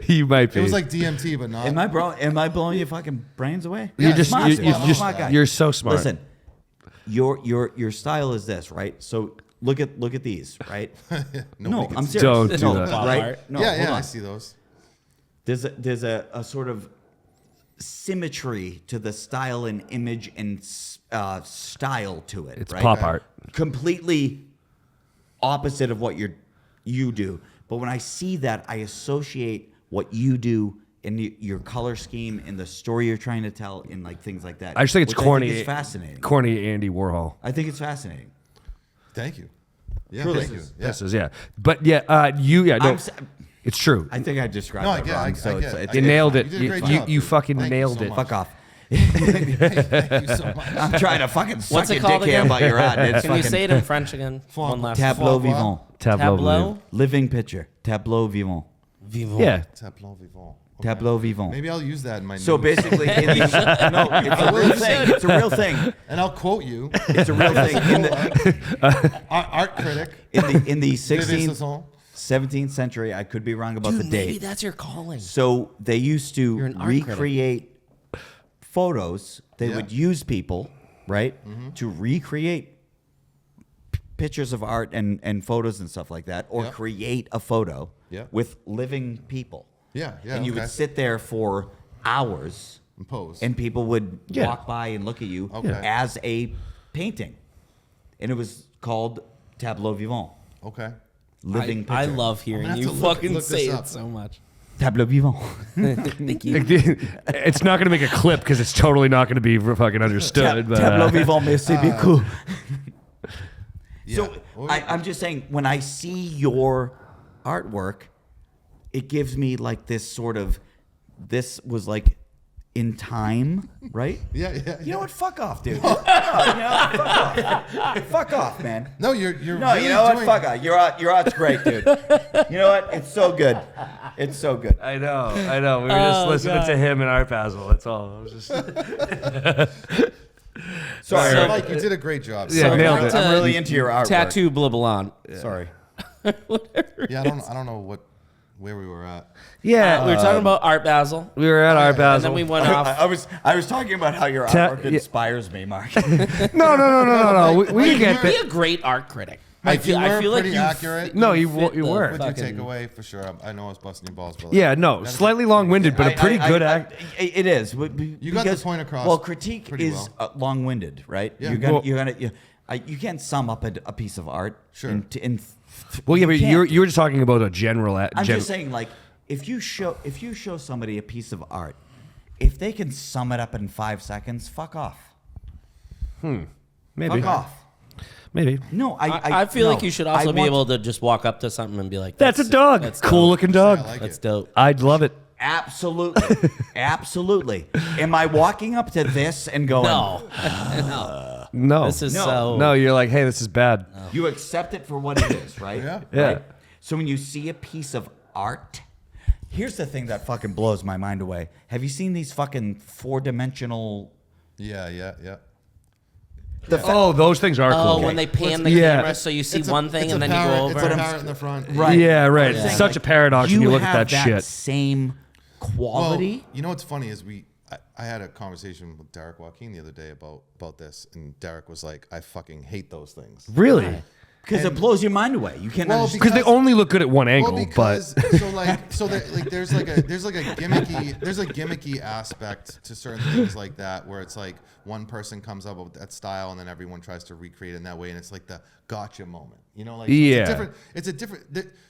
you might be. It was like DMT, but not. Am I blowing your fucking brains away? You're Yeah, just smart, you're, smart, you're smart just guy. you're so smart. Listen, your style is this, right? So look at these, right? No, Nobody can I'm see serious. Don't do no, that. right? Art. No, yeah, hold I on. see those. There's a sort of symmetry to the style and image and style to it. It's right? pop art. Completely opposite of what you do. But when I see that, I associate what you do in your color scheme and the story you're trying to tell in like things like that. I just think it's which corny. it's fascinating. Corny Andy Warhol. I think it's fascinating. Thank you. Yeah, Truly. thank you. Yeah. This is but no, I'm s- it's true. I think I described No, I that get, wrong. I, so I get. it's You nailed it. You did a great You job, you dude. fucking Thank you nailed so it. much. fuck off. Thank you so much. I'm trying to fucking suck What's it your called dick here again? about your art. It's Can you fucking say it in French again? One last tableau Foie gras? vivant. Tableau. Living picture. Tableau vivant. Vivant. Yeah. Tableau vivant. Tableau vivant. Maybe I'll use that in my So news. basically, in these, no, it's a real thing. It's a real thing. And I'll quote you. It's a real thing. In the Art critic. in the Vive 16th, Saison. 17th century, I could be wrong about Dude, the maybe date. that's your calling. So they used to You're an art critic. recreate photos. They Yeah. would use people, right, to recreate pictures of art and photos and stuff like that, or Yeah. create a photo Yeah. with living people. Yeah, yeah. And you okay. would sit there for hours, And pose. and people would Yeah. walk by and look at you Okay. as a painting. And it was called tableau vivant, Okay. living picture. I love hearing I'm gonna you have to look fucking this say up. it so much. tableau vivant. Thank you. It's not going to make a clip because it's totally not going to be fucking understood. But tableau vivant, merci beaucoup. Yeah. So I'm just saying, when I see your artwork, it gives me like this sort of, this was like in time, right? Yeah, yeah. You know what? Fuck off, dude. No, fuck off. Fuck off, man. No, you're No, really you know what? doing, Fuck off. Your art's great, dude. You know what? It's so good. It's so good. I know. We were just Oh, listening God. to him and Art Basel. That's all. I was just Sorry. So, Mike, you did a great job. Yeah, So- nailed it. I'm really into your artwork. Tattoo Blablon. Sorry. Yeah, I don't know where we were at. yeah. We were talking about Art Basel. we were at Art And Basel. then we went off. I was talking about how your artwork yeah. inspires me, Mark. No. We get Be that. a great art critic. Mike, you were like pretty you accurate. No, you fit the were. What'd fucking- you take away for sure? I know I was busting your balls, but like, Yeah, no, slightly long-winded, but a pretty good act. It is. You got the point across Well, critique pretty is long-winded, right? Yeah. You can't sum up a piece of art. Sure. Well, yeah, you but can't. you were just talking about a general. I'm just saying, like, if you show somebody a piece of art, if they can sum it up in 5 seconds, fuck off. Maybe. Fuck off. Maybe. No, I feel no. like you should I also be want- able to just walk up to something and be like, That's a dog. That's Cool dope. looking dog. I like That's it. dope. I'd love it. Absolutely, absolutely. Am I walking up to this and going? No. no. No. This is No. so. No, you're like, hey, this is bad. You accept it for what it is, right? Yeah. Yeah. Right? So when you see a piece of art, here's the thing that fucking blows my mind away. Have you seen these fucking 4-dimensional? Yeah. Oh, those things are Oh, cool. when they pan the Yeah. camera so you see It's one thing and then you go It's over. a parrot in the front. Right. Yeah, right. I'm It's saying, such like, a paradox when you look at have that shit. same quality. Well, you know what's funny is I had a conversation with Derek Joaquin the other day about this, and Derek was like, "I fucking hate those things." Really? Because it blows your mind away. You can't Well, understand. Because they only look good at one angle, Well, but because there's a gimmicky aspect to certain things like that, where it's like one person comes up with that style and then everyone tries to recreate it in that way, and it's like the gotcha moment, you know? Like Yeah. it's a different.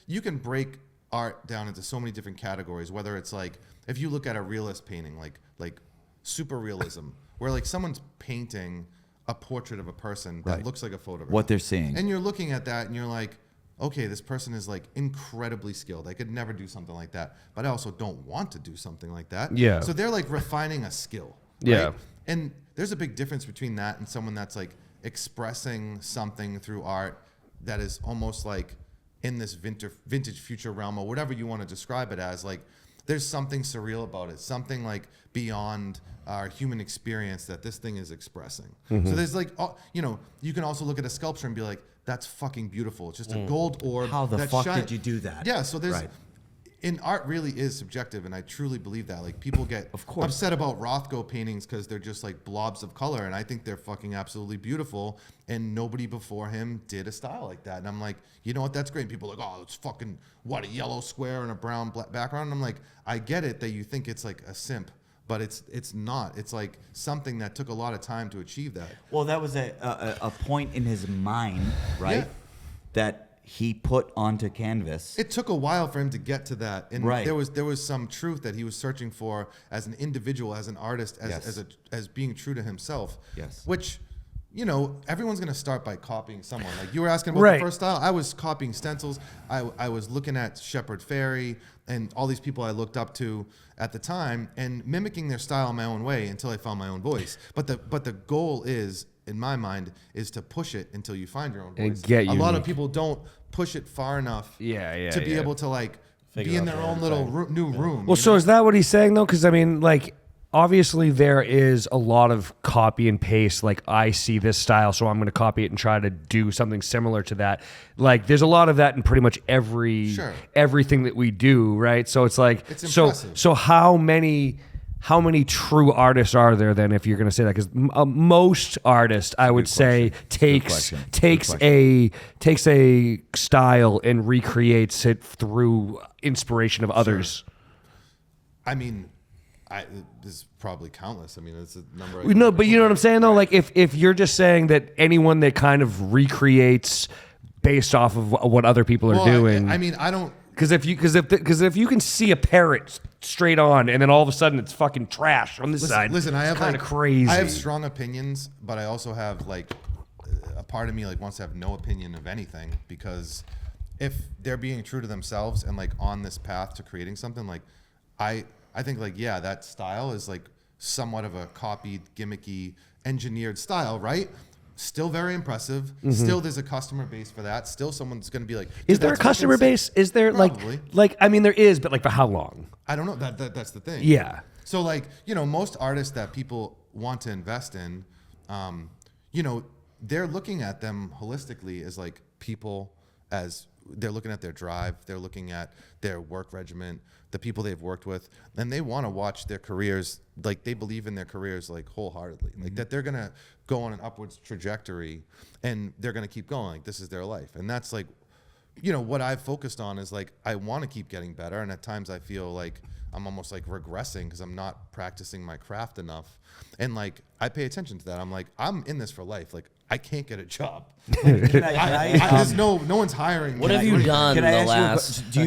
You can break art down into so many different categories. Whether it's like if you look at a realist painting, like super realism, where like someone's painting a portrait of a person that looks like a photograph. What they're seeing. And you're looking at that and you're like, okay, this person is like incredibly skilled. I could never do something like that, but I also don't want to do something like that. Yeah. So they're like refining a skill. Right? Yeah. And there's a big difference between that and someone that's like expressing something through art that is almost like in this vintage future realm or whatever you want to describe it as. Like there's something surreal about it, something like beyond our human experience that this thing is expressing. So there's like, you can also look at a sculpture and be like, that's fucking beautiful. It's just a gold orb. How the that fuck shine- did you do that? Yeah, so there's, and art really is subjective, and I truly believe that. Like people get upset about Rothko paintings because they're just like blobs of color, and I think they're fucking absolutely beautiful. And nobody before him did a style like that. And I'm like, you know what? That's great. And people are like, oh, it's fucking what, a yellow square and a brown black background. And I'm like, I get it that you think it's like a simp, but it's not. It's like something that took a lot of time to achieve that. Well, that was a point in his mind, right? Yeah. That he put onto canvas. It took a while for him to get to that, and Right. there was some truth that he was searching for as an individual, as an artist, as being true to himself. Yes. Which, everyone's gonna start by copying someone. Like you were asking about Right. the first style, I was copying stencils. I was looking at Shepard Fairey and all these people I looked up to at the time and mimicking their style in my own way until I found my own voice. But the goal is, in my mind, is to push it until you find your own And voice. get a lot of unique. people don't push it far enough to be yeah. able to like Figure be in out their their own own little thing. new room. Well, so is that what he's saying though? Because I mean, like, obviously there is a lot of copy and paste. Like, I see this style, so I'm going to copy it and try to do something similar to that. Like, there's a lot of that in pretty much everything that we do, right? So it's like, It's impressive. so how many true artists are there then, if you're going to say that? Because most artists, I would say, takes a style and recreates it through inspiration of others. I mean, there's probably countless. I mean, it's a number. No, but you know what I'm saying though. Like if you're just saying that anyone that kind of recreates based off of what other people are doing. I mean, I don't. Because if you can see a parrot straight on and then all of a sudden it's fucking trash on this side. Listen, I have kind of like, crazy. I have strong opinions, but I also have like a part of me like wants to have no opinion of anything, because if they're being true to themselves and like on this path to creating something, like I think like, yeah, that style is like somewhat of a copied, gimmicky, engineered style, right? Still very impressive. Still, there's a customer base for that. Still, someone's going to be like, Is there a customer base? Is there Probably. like I mean there is, but like for how long? I don't know. That's the thing. Yeah. So like, most artists that people want to invest in, they're looking at them holistically as like people, as they're looking at their drive, they're looking at their work regimen, the people they've worked with, and they want to watch their careers, like they believe in their careers like wholeheartedly, like that they're going to go on an upwards trajectory and they're going to keep going. Like this is their life. And that's like, what I've focused on is like, I want to keep getting better. And at times I feel like I'm almost like regressing because I'm not practicing my craft enough. And like, I pay attention to that. I'm like, I'm in this for life. Like I can't get a job. There's no one's hiring. What me. have you done Can I the ask you a last? question? Do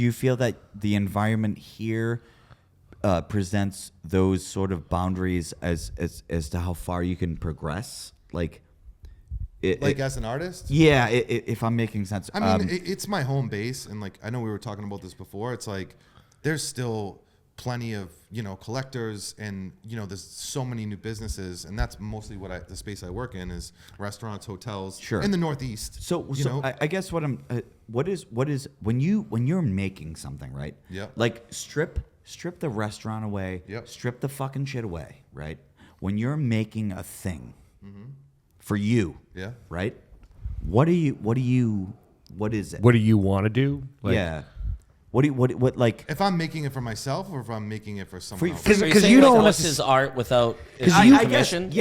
you feel that the environment here presents those sort of boundaries as to how far you can progress? Like As an artist? Yeah, if I'm making sense. I mean, it's my home base, and like I know we were talking about this before. It's like there's still plenty of collectors, and there's so many new businesses, and that's mostly what the space I work in is restaurants, hotels, in the Northeast. So I guess what is when you're making something, right? Yeah. Like strip the restaurant away. Yep. Strip the fucking shit away, right? When you're making a thing for you, Yeah. right? What is it? What do you want to do? Like, yeah. What like? If I'm making it for myself, or if I'm making it for someone else. So you're Because saying you like, don't what's necess- his art without his Because you- I guess permission?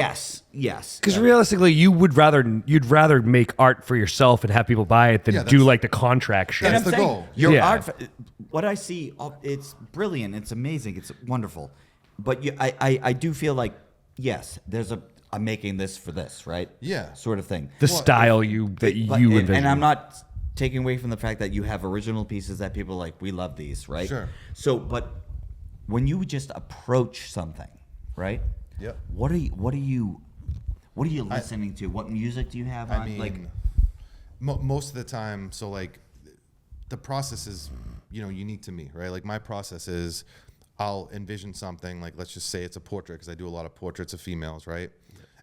yes. Because realistically, you'd rather make art for yourself and have people buy it than Yeah, do that's- like the contract shit. And I'm the saying, goal. Your Yeah. art, what I see, it's brilliant. It's amazing. It's wonderful. But I do feel like, yes, I'm making this for this, right? Yeah. Sort of thing. the style that you envision. And I'm not taking away from the fact that you have original pieces that people are like, we love these, right? Sure. So, but when you just approach something, right? Yep. What are you listening to? What music do you have on? I mean, most of the time, so like the process is, unique to me, right? Like my process is I'll envision something, like let's just say it's a portrait, because I do a lot of portraits of females, right?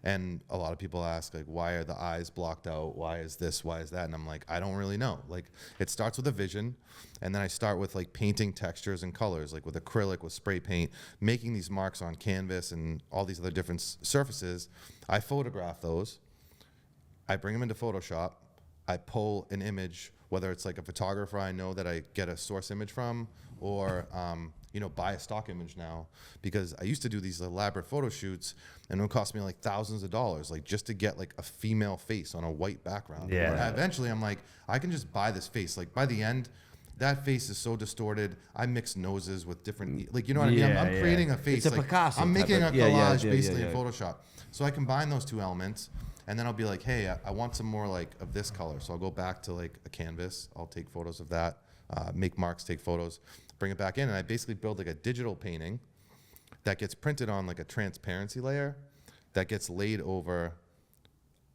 And a lot of people ask, like, why are the eyes blocked out? Why is this? Why is that? And I'm like, I don't really know. Like, it starts with a vision, and then I start with, like, painting textures and colors, like with acrylic, with spray paint, making these marks on canvas and all these other different surfaces. I photograph those. I bring them into Photoshop. I pull an image, whether it's like a photographer I know that I get a source image from, or buy a stock image now, because I used to do these elaborate photo shoots and it would cost me like thousands of dollars, like just to get like a female face on a white background. Yeah. But eventually I'm like, I can just buy this face. Like by the end, that face is so distorted. I mix noses with different, like, you know what I mean? I'm creating a face. It's a like, Picasso I'm making a type of- collage yeah, basically yeah. in Photoshop. So I combine those two elements, and then I'll be like, hey, I want some more like of this color. So I'll go back to like a canvas. I'll take photos of that, make marks, take photos, bring it back in, and I basically build like a digital painting that gets printed on like a transparency layer that gets laid over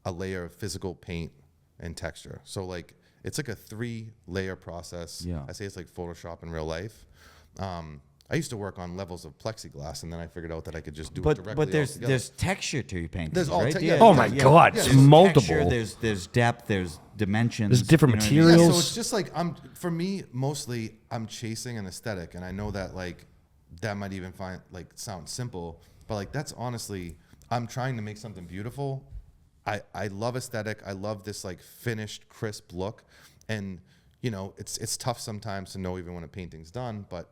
a layer of physical paint and texture. So like it's like a 3-layer process. Yeah. I say it's like Photoshop in real life. I used to work on levels of plexiglass, and then I figured out that I could just do it directly. But altogether. there's texture to your painting. There's all right? te- yeah, Oh my yeah, God, yeah, it's there's multiple. There's depth. There's dimensions. There's different you know what I mean? materials. Yeah, so it's just like for me, mostly I'm chasing an aesthetic, and I know that like that might even sound simple, but like that's honestly, I'm trying to make something beautiful. I love aesthetic. I love this like finished, crisp look, and it's tough sometimes to know even when a painting's done, but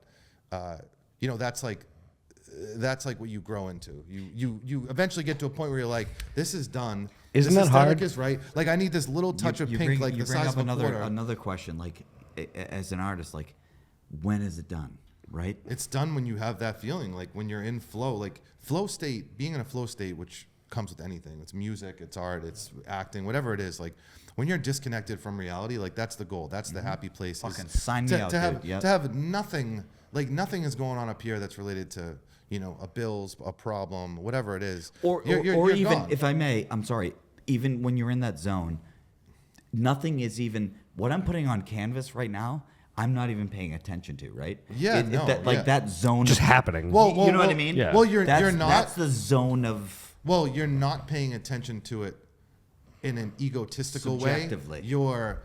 that's like what you grow into. You eventually get to a point where you're like, this is done. Isn't this that hard? aesthetic is right. Like I need this little touch of pink, like you the bring size up of a quarter. another question. Like as an artist, like when is it done? Right? It's done when you have that feeling, like when you're in flow, like flow state, being in a flow state, which comes with anything. It's music, it's art, it's acting, whatever it is. Like when you're disconnected from reality, like that's the goal. That's the happy place. Fucking sign me out, have, dude. Yep. To have nothing, like nothing is going on up here that's related to, a bills, a problem, whatever it is. Or You're even, gone. if I may, I'm sorry, even when you're in that zone, nothing is even, what I'm putting on canvas right now, I'm not even paying attention to, right? Yeah, that zone. Just of, happening. you know what I mean? Yeah. Well, you're That's not. the zone of. Well, you're not paying attention to it in an egotistical Subjectively. way.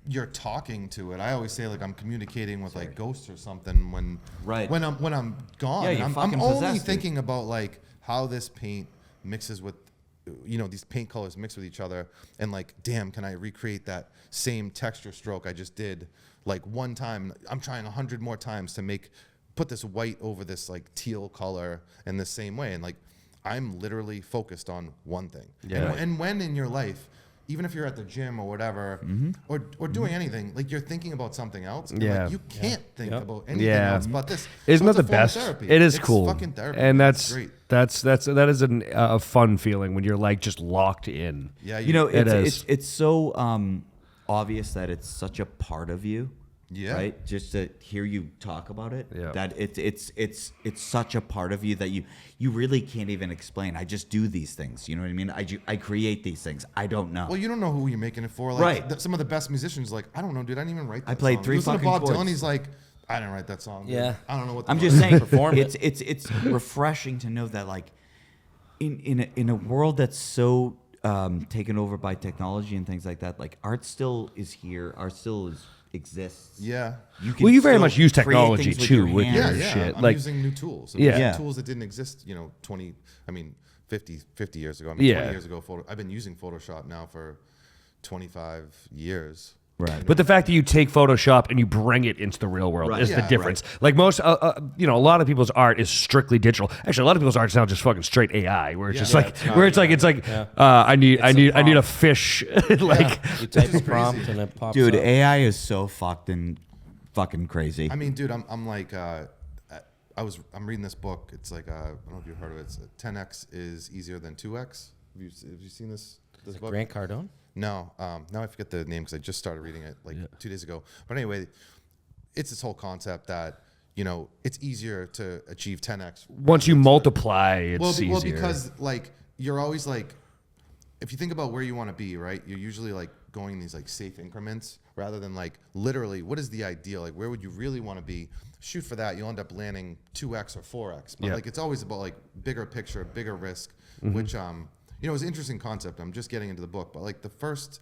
You're talking to it. I always say like I'm communicating with like ghosts or something when I'm gone. Yeah, And you I'm fucking only possessed, dude. thinking about like how this paint mixes with these paint colors mix with each other, and like, damn, can I recreate that same texture stroke I just did like one time? I'm trying 100 more times to put this white over this like teal color in the same way, and like I'm literally focused on one thing. Yeah. And when in your life, even if you're at the gym or whatever, or doing anything, like you're thinking about something else. And Yeah. like you can't think Yep. about anything Yeah. else but this. Isn't So that it's the a form of best? therapy. It is It's cool, fucking therapy. and It's great. that is a fun feeling when you're like just locked in. Yeah, It is. It's so obvious that it's such a part of you. Yeah. Right. Just to hear you talk about it, Yeah. that it's such a part of you that you really can't even explain. I just do these things. You know what I mean? I create these things. I don't know. Well, you don't know who you're making it for. Like, Right. some of the best musicians, like, I don't know, dude. I didn't even write that I played song. 3 Listen to fucking Bob chords. Dylan. He's like, I didn't write that song. Dude. Yeah. I don't know what the I'm fuck. just saying, Performed it's refreshing to know that like in a world that's so taken over by technology and things like that, like art still is here. Art still exists. Yeah. can Well, you very still much use create technology things with too your with hands. your Yeah, shit. I'm like, using new tools. Yeah. Yeah. Tools that didn't exist, 50 years ago. I mean, Yeah. 20 years ago. I've been using Photoshop now for 25 years. Right. but the fact that you take Photoshop and you bring it into the real world Right. is Yeah, the difference. Like most, a lot of people's art is strictly digital. Actually, a lot of people's art is now just fucking straight AI, where it's just Yeah, like, it's not- where it's like, I need a fish, like. You type a is prompt crazy. and it pops Dude, up. AI is so fucking crazy. I mean, dude, I'm like, I'm reading this book. It's like, I don't know if you've heard of it. It's 10x is easier than 2x. Have you seen this? this book. Grant Cardone? No, now I forget the name because I just started reading it like 2 days ago. But anyway, it's this whole concept that it's easier to achieve 10x Once you multiply, it's easier. Well, because like you're always like, if you think about where you want to be, right? You're usually like going in these like safe increments rather than like literally what is the ideal? Like where would you really want to be? Shoot for that. You'll end up landing 2x or 4x. But like it's always about like bigger picture, bigger risk, which is an interesting concept. I'm just getting into the book, but like the first,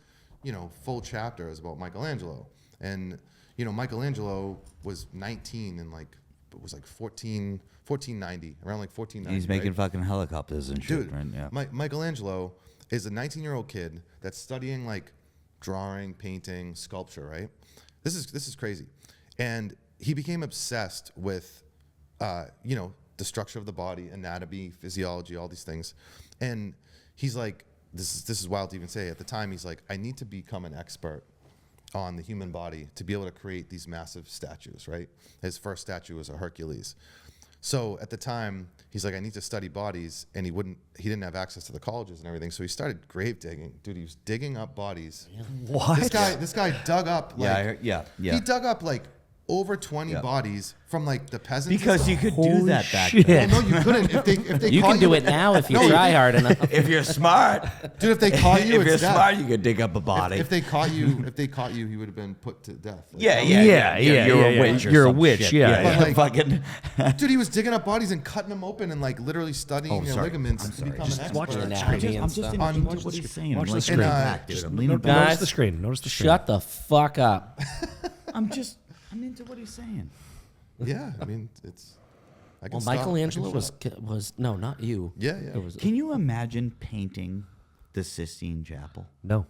full chapter is about Michelangelo. And Michelangelo was 19 and like it was like 1490, around like 1490. He's making fucking helicopters and shit, Dude, right? Yeah. Michelangelo is a 19-year-old kid that's studying like drawing, painting, sculpture, right? This is crazy. And he became obsessed with the structure of the body, anatomy, physiology, all these things. And he's like, this is wild to even say. At the time, he's like, I need to become an expert on the human body to be able to create these massive statues, right? His first statue was a Hercules. So at the time, he's like, I need to study bodies, and he didn't have access to the colleges and everything. So he started grave digging. Dude, he was digging up bodies. What? This guy dug up like Yeah. he dug up like over 20 bodies from like the peasants. and Because stuff. you could do that back shit. then. Well, no, you couldn't. If they You caught can do it now if you try hard enough. If you're smart, Dude, if they caught you, if you're it's death. smart, you could dig up a body. If they caught you, he would have been put to death. Like, yeah. You're a witch. or You're a some witch, shit. yeah. But, like, fucking. Dude, he was digging up bodies and cutting them open and like literally studying their sorry. ligaments I'm to sorry. become Just an expert. watch the I'm anatomy just, and I'm just stuff. into Watch what he's saying. watch I'm the like, screen. leaning back, dude. I'm leaning back. Guys, Notice the screen. Notice the screen. Shut the fuck up. I'm into what he's saying. Yeah, I mean, I can Well, stop. I can Michelangelo shut. was no, not you. Yeah. It was, Can you imagine painting the Sistine Chapel? No.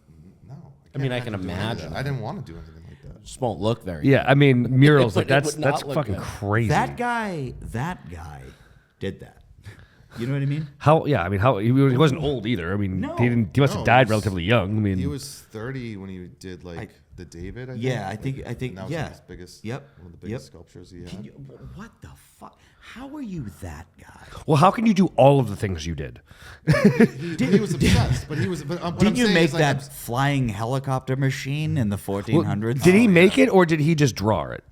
No. I mean, I can can't do any of imagine. that. I didn't want to do anything like that. just won't look very. Yeah, I mean murals It like would- it that's would not that's look fucking good. crazy. That guy did that. You know what I mean? How? Yeah, I mean, how he wasn't old either. I mean, No. he didn't. He must have No, died he was- relatively young. I mean, He was 30 when he did like the David. I think. Yeah, I think. And that was Yeah. his biggest. Yep. One of the biggest sculptures he had. Can you, what the fuck? How are you that guy? well, how can you do all of the things you did? He was obsessed, but he was. But what I'm Didn't you saying make is, like, that flying helicopter machine in the 1400s? Did he make it or did he just draw it?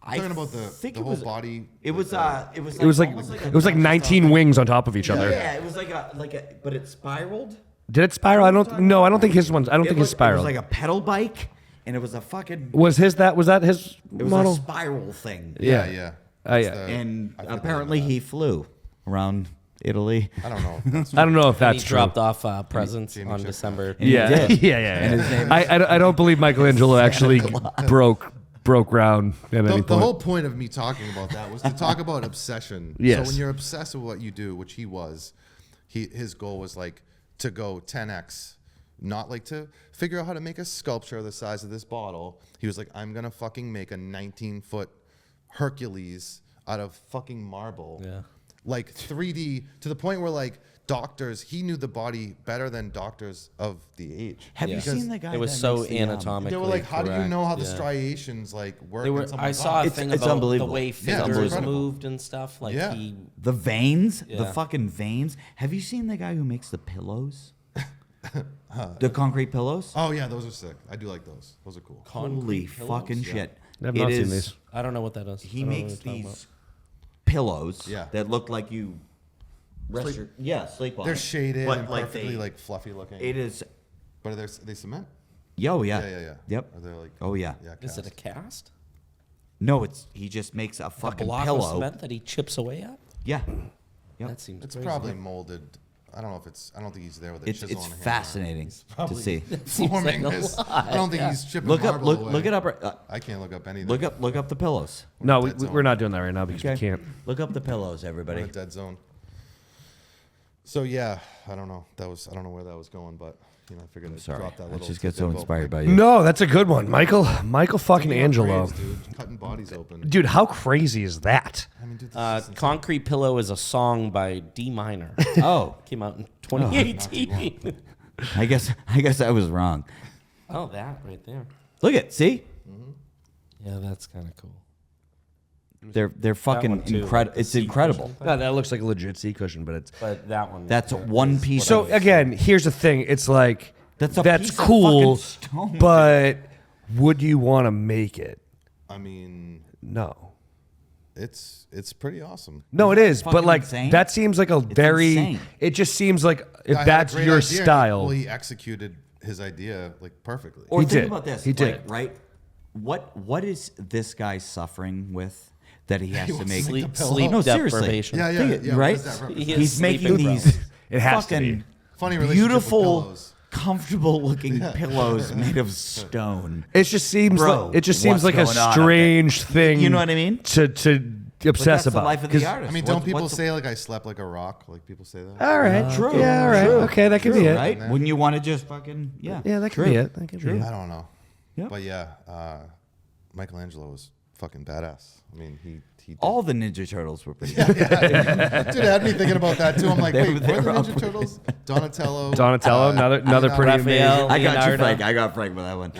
I talking about think the it whole was, body. It was. It was. It was like almost it was like 19 wings on top of each other. Yeah, it was like a. But it spiraled. Did it spiral? I don't. No, I don't think his ones. I don't think his It spiraled. was like a pedal bike, and it was a fucking. Was that his It was model? a spiral thing. Yeah. Yeah. That's yeah. And I forget the name apparently of that. he flew around Italy. I don't know. If that's I don't know if He that's true. dropped off presents Jamie on Chip. December. And he Yeah, did. yeah. I don't believe Michelangelo actually broke ground at any the point. whole point of me talking about that was to talk about obsession. Yes. So when you're obsessed with what you do, which he was, his goal was like to go 10x, not like to figure out how to make a sculpture the size of this bottle. He was like, I'm gonna fucking make a 19-foot Hercules out of fucking marble. Yeah. Like 3D to the point where like doctors, he knew the body better than doctors of the age. Have you Yeah. seen the guy? It was that so makes the, anatomically They were like, how do you correct, know how the yeah. striations like work? They were, in someone's I saw a body? thing It's about the unbelievable. way Yeah, it's fingers incredible. moved and stuff. Like Yeah. The veins, the Yeah. fucking veins. Have you seen the guy who makes the pillows? The concrete pillows? Oh yeah, those are sick. I do like those. Those are cool. Holy pillows? fucking Yeah. shit. I've It not seen is- these. I don't know what that is. He I don't know makes what you're talking these pillows Yeah. that look like you rest Sleep. sleep on. They're it. shaded But and like perfectly they- like fluffy looking. It is. But are they cement? Yo, yeah. Yeah. Yep. Are they like? Oh yeah. Yeah. about. Is it a cast. cast? No, it's he just makes a A fucking block pillow. of cement that he chips away at? Yeah. Yep. That seems It's crazy. probably molded. I don't know if it's. I don't think he's there with a It's chisel on a hammer. fascinating to see. Seems Forming like a this. lot, I don't think yeah. he's chipping Look up, marble look, away. look it up. I can't look up anything. Look up the pillows. No, Dead zone. we're not doing that right now because we can't. Look up the pillows, We're everybody. in a dead zone. So yeah, I don't know. I don't know where that was going, but I figured I'd Sorry, drop that I little. just get tidbit so about inspired by Mike. you. No, that's a good one, Michael fucking Digging up Angelo. graves, dude, cutting bodies open. Dude, how crazy is that? I mean, dude, this is insane. Concrete Pillow is a song by D Minor. Oh, Came out in 2018. I guess I was wrong. Oh, that right there. Look see, Yeah, that's kind of cool. They're fucking one too, incredible. like the It's seat incredible. cushion. No, that looks like a legit seat cushion, but it's But that one. That's one piece. so. of, Again, here's the thing. It's like That's a that's piece of cool, fucking stone, but would you want to make it? I mean, No. it's pretty awesome. No, it is, but fucking like insane? that seems like a very. insane. It just seems like if I had a that's great your idea, and style. he executed his idea like perfectly. Or He think did. about this. He did. Like, right? What is this guy suffering with that he has to make? sleep, pillow. sleep No, seriously. deprivation. yeah, Think it- what right? does that represent? He is He's making sleeping these It has to be. fucking Funny relationship with beautiful, pillows. comfortable-looking pillows made of stone. It just seems Bro, like it just seems what's like a going on up there? strange thing. You know what I mean? To But obsess that's the about. life of 'Cause- the artist. I mean, don't people say like I slept like a rock? Like people say that. All right. True. Yeah. All right. True. Okay. That could be it. Right? Wouldn't you want to just fucking yeah? Yeah. That could True. be it. That could be it. I don't know. Yeah. But yeah, Michelangelo was fucking badass. I mean, he did. All the Ninja Turtles were pretty. Good. Dude, it had me thinking about that too. I'm like, They wait, were- were they the were Ninja up- Turtles? Donatello. Another pretty Raphael. amazing. I got you, Leonardo. Frank. I got Frank with that one.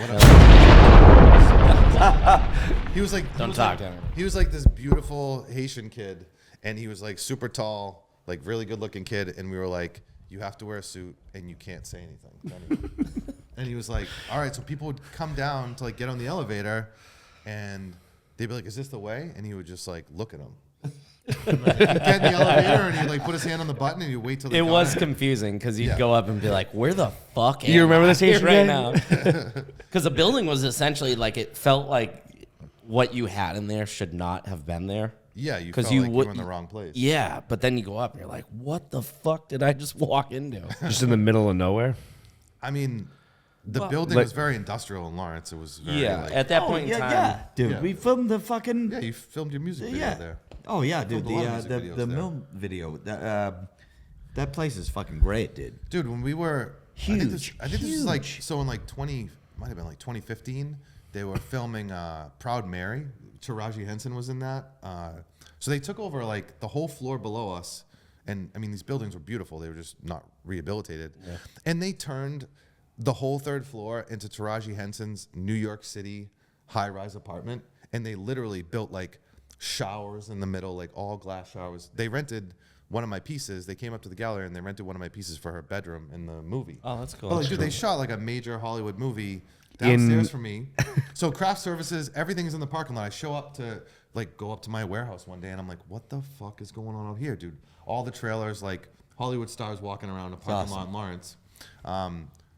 He was like, Don't talk to him. He was like this beautiful Haitian kid, and he was like super tall, like really good looking kid. And we were like, you have to wear a suit, and you can't say anything. And he was like, all right. So people would come down to like get on the elevator, and they'd be like, is this the way? And he would just like look at them. He'd get in the elevator, and he'd like put his hand on the button, and he'd wait till they It got was in. confusing because you'd Yeah. go up and be like, "Where the fuck?" You remember am this I Haitian right guy? now? Because the building was essentially like it felt like what you had in there should not have been there. Yeah, you 'Cause felt you like you would- were in the wrong place. Yeah, but then you go up and you're like, "What the fuck did I just walk into?" Just in the middle of nowhere. I mean, the building like- was very industrial in Lawrence. It was very Yeah, like, at that point in time, yeah, dude. Yeah. We filmed the fucking. yeah, you filmed your music video Yeah. there. Oh yeah, dude. filmed a lot of music The videos there. mill video. That place is fucking great, dude. Dude, when we were Huge, I think this was like huge. so in like might have been like 2015. They were filming Proud Mary. Taraji Henson was in that. So they took over like the whole floor below us, and I mean these buildings were beautiful. They were just not rehabilitated, and they turned the whole third floor into Taraji Henson's New York City high-rise apartment, and they literally built like showers in the middle, like all glass showers. They rented one of my pieces. They came up to the gallery and they rented one of my pieces for her bedroom in the movie. Oh, that's cool. But like, dude, they shot like a major Hollywood movie downstairs for me. So craft services, everything's in the parking lot. I show up to like go up to my warehouse one day and I'm like, what the fuck is going on out here, dude? All the trailers, like Hollywood stars walking around a parking lot in Lawrence. So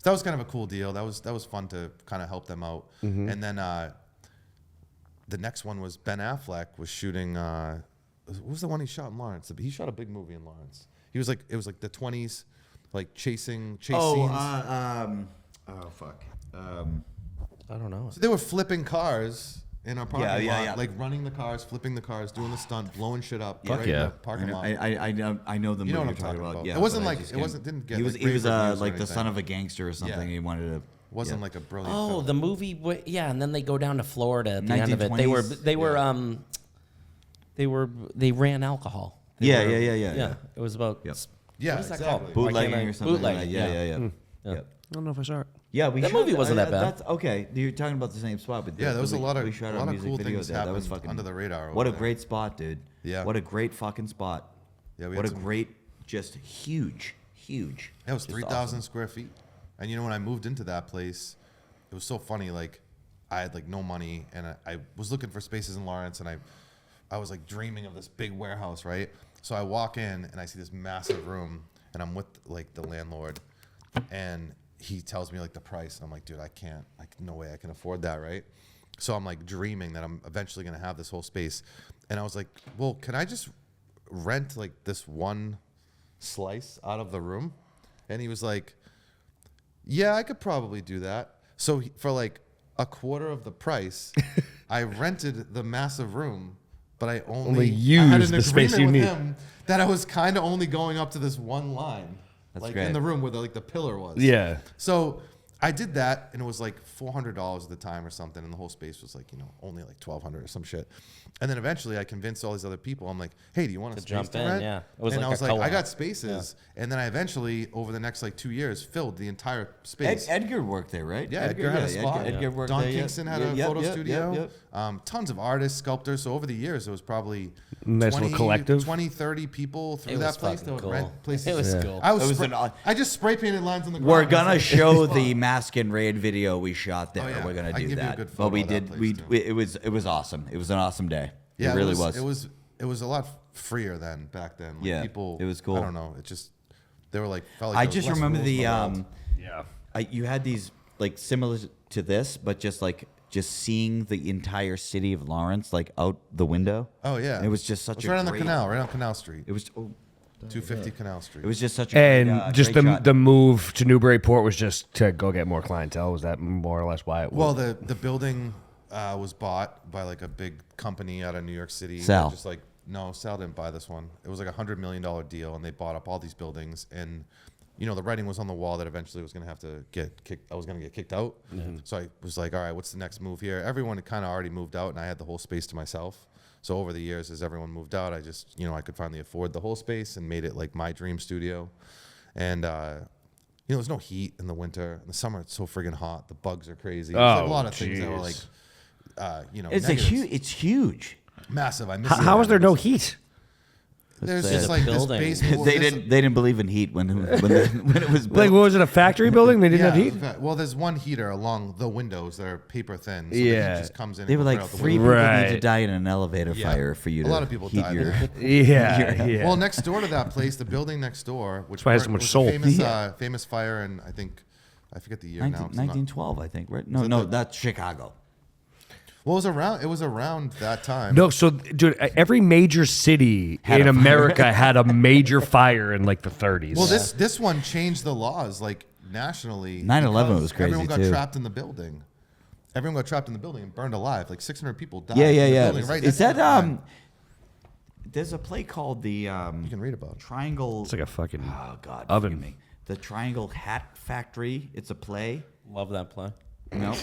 that was kind of a cool deal. That was fun to kind of help them out. And then the next one was Ben Affleck was shooting. What was the one he shot in Lawrence? He shot a big movie in Lawrence. He was like, it was like the 20s, like chase scenes. Oh fuck. I don't know. So they were flipping cars in our parking Yeah, lot, yeah. like running the cars, flipping the cars, doing the stunt, blowing shit up. Fuck right in yeah. the parking lot. I know the movie You know what you're I'm talking about. Yeah, It wasn't but I like- just it can't- wasn't- didn't get, He like, was great reviews or like the anything. son of a gangster or something. Yeah. He wanted to. Wasn't like a brilliant. Oh, film. the movie. Yeah, and then they go down to Florida at the end of it. 1920s. They ran alcohol. Yeah. Yeah, it was about. Yep. Yeah, What is that exactly. called? Bootlegging Why can't I- or something. Bootlegging, Like that. Yeah. Yeah. Yeah. I don't know if I saw it. Yeah, we That shot movie wasn't that bad. That's okay. You're talking about the same spot, but Yeah, there was a lot of we shot a our lot of music cool video things there. That was happened fucking under the radar. What a over there. great spot, dude. Yeah. What a great fucking spot. Yeah, we What a had some- great, just huge. Yeah, it was Just 3,000 awesome. square feet. And you know, when I moved into that place, it was so funny. Like, I had like no money, and I was looking for spaces in Lawrence, and I was like dreaming of this big warehouse, right? So I walk in, and I see this massive room, and I'm with like the landlord, and he tells me like the price, and I'm like, dude, I can't, like, no way I can afford that, right? So I'm like dreaming that I'm eventually gonna have this whole space, and I was like, well, can I just rent like this one slice out of the room? And he was like, yeah, I could probably do that. So for like a quarter of the price, I rented the massive room, but I only used I had an the space agreement you with need. him that I was kind of only going up to this one line, That's like great. in the room where the pillar was. Yeah. So I did that, and it was like $400 at the time or something, and the whole space was like, only like $1,200 or some shit. And then eventually, I convinced all these other people. I'm like, "Hey, do you want a space jump to in?" rent?" Yeah. It was and like I was a like, "I co-op. got spaces." And then I eventually, over the next like 2 years, filled the entire space. Edgar worked there, right? Yeah, Edgar had a spot. Edgar worked Don there. Kingston had a photo studio. Tons of artists, sculptors. So over the years, there was probably Nice little collective. 20, 30 people through It that was place. fucking That would cool. rent places. It was cool. I just spray painted lines on the ground. We're gonna It was show fun. the Mask and Raid video we shot there. Oh, yeah. We're gonna I can do give you a that. good But photo we of that did. place, too. It was awesome. It was an awesome day. Yeah, it really was. It was a lot freer then back then. Like Yeah, people. it was cool. I don't know. It just they were like felt like I there was just less remember rules in the world. you had these like similar to this, but just seeing the entire city of Lawrence like out the window. Oh yeah, it was just such It was a right on the great- canal, right on Canal Street. It was 250 Canal Street. it was just such a And great, just great shot. the move to Newburyport was just to go get more clientele. Was that more or less why it was? Well, the building was bought by like a big company out of New York City. Sal. Just like no, Sal didn't buy this one. It was like $100 million deal, and they bought up all these buildings. And the writing was on the wall that eventually was going to have to get kicked. I was going to get kicked out. So I was like, all right, what's the next move here? Everyone had kind of already moved out, and I had the whole space to myself. So over the years, as everyone moved out, I just I could finally afford the whole space and made it like my dream studio. And there's no heat in the winter. In the summer, it's so friggin' hot. The bugs are crazy. There's like a lot of things that were like, It's negatives. It's huge. Massive. I miss it. how is there no heat? There's It's just a like this building. basement. They didn't believe in heat when it was built. Like, what was it? A factory building? They didn't have heat. Well, there's one heater along the windows that are paper thin. So the Yeah. heat just comes in. They and were goes like right out the 3 window. people need to Right. die in an elevator Yeah. fire for you A to lot of people heat died your. there. Yeah, yeah. Well, next door to that place, the building next door, which That's why it has so much was soul. a famous, famous fire, and I forget the year now. 1912, I think, right? No, that's Chicago. Well, it was around that time. No, so dude, every major city Had in a fire. America had a major fire in like the 30s. Well, this one changed the laws like nationally. 9/11 because was crazy, Everyone got too. trapped in the building. Everyone got trapped in the building and burned alive. Like 600 people died. Yeah. in the building right Is next to that the line. There's a play called the You can read about it. Triangle. it's like a fucking Oh God, oven. forgive me. The Triangle Hat Factory. It's a play. Love that play. No,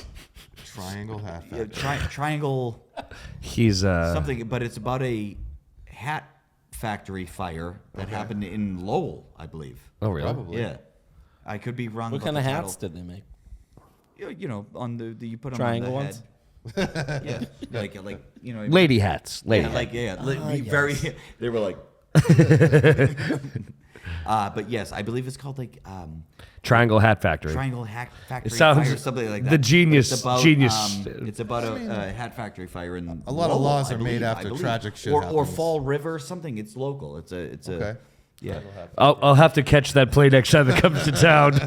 Triangle Hat Yeah, Factory. Triangle He's something, but it's about a hat factory fire that happened in Lowell, I believe. Oh really? Probably. Yeah, I could be wrong. What about kind of the hats title. did they make? On the you put them Triangle on the ones? head. Yeah, like Lady hats. Lady. Yeah, like very. They were like. But yes, I believe it's called like Triangle Hat Factory. Triangle Hat Factory sounds- Fire, something like that. the genius- It's about, genius- it's about a hat factory fire in A lot of Lowell, laws I are made believe, after I believe. tragic shit or happens. Fall River, something. It's local. It's a Okay. yeah. I'll have to catch that play next time it comes to town.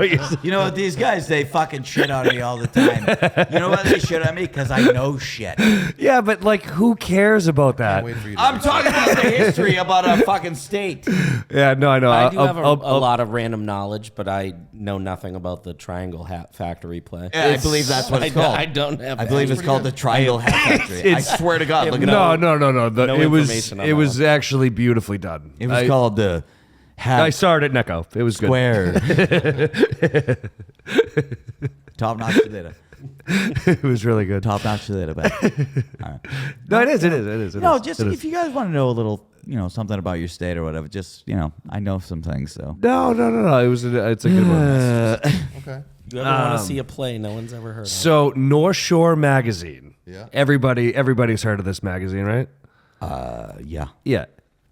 You know what? These guys, they fucking shit on me all the time. You know why they shit on me? Because I know shit. Yeah, but like, who cares about that? Can't wait for you to I'm talking about the history about a fucking state. Yeah, no, I know. I do have a lot of random knowledge, but I know nothing about the Triangle Hat Factory play. Yeah, I believe that's what it's called. I don't have. I believe it's called the Triangle Hat Factory. I swear to God, look it up. No. No It was information on it that was one. actually beautifully done. It was called the Hat I saw it at Necco. It was good. Square. Top notch data. It was really good. Top notch data. But all right. No, it is. No, just if you guys want to know a little, something about your state or whatever, just I know some things. So No. It's a good one. Okay. You ever want to see a play no one's ever heard of? So North Shore Magazine. Yeah. Everybody's heard of this magazine, right? yeah. Yeah.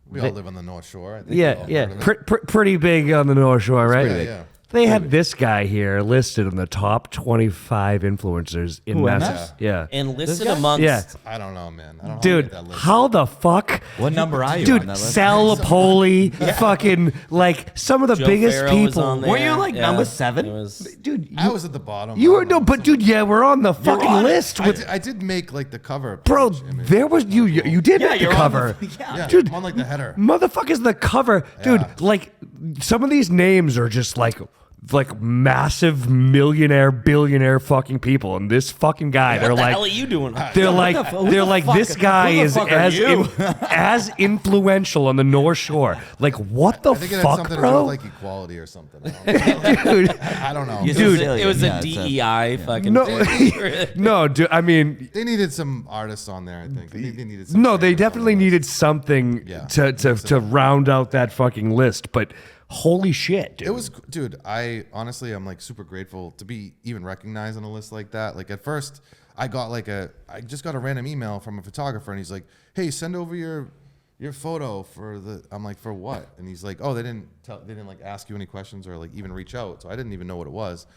We all live on the North Shore. I think we all Yeah. heard of it. Pretty big on the North Shore, right? pretty big. Yeah. They had this guy here listed in the top 25 influencers in Who, Massachusetts. MS? Yeah. And listed guy? amongst Yeah. I don't know, man. I don't know Dude, that list. how the fuck? What number are you on Dude, that list? Sal Lapoli, fucking, like, some of the Joe biggest Farrow was people. on there. Were you, like, number 7? it was- Dude, I was at the bottom. you I were, don't no, know. but dude, yeah, we're on the fucking on it. list. With, I did make like the cover. bro, page image. there was, you did Yeah, make the you're on cover. Yeah, Dude, I'm on like the header. motherfuckers, the cover. Dude, Yeah. like, some of these names are just like like massive millionaire, billionaire fucking people, and this fucking guy, they're What the like, hell are you doing? they're like, this guy is as influential on the North Shore. Like, what the I think it had fuck, something to do bro? with like equality or something. I don't know. Dude, I don't know. Dude, It was a Yeah, it's a- DEI fucking no, thing. no, dude. I mean, They needed some artists on there. I think they needed. Some no, they creators on definitely the list. needed something Yeah. to round out that fucking list. But holy shit, dude. It was, dude. I honestly, I'm like super grateful to be even recognized on a list like that. Like at first, I just got a random email from a photographer, and he's like, "Hey, send over your photo for the." I'm like, "For what?" And he's like, "Oh, they didn't like ask you any questions or like even reach out." So I didn't even know what it was,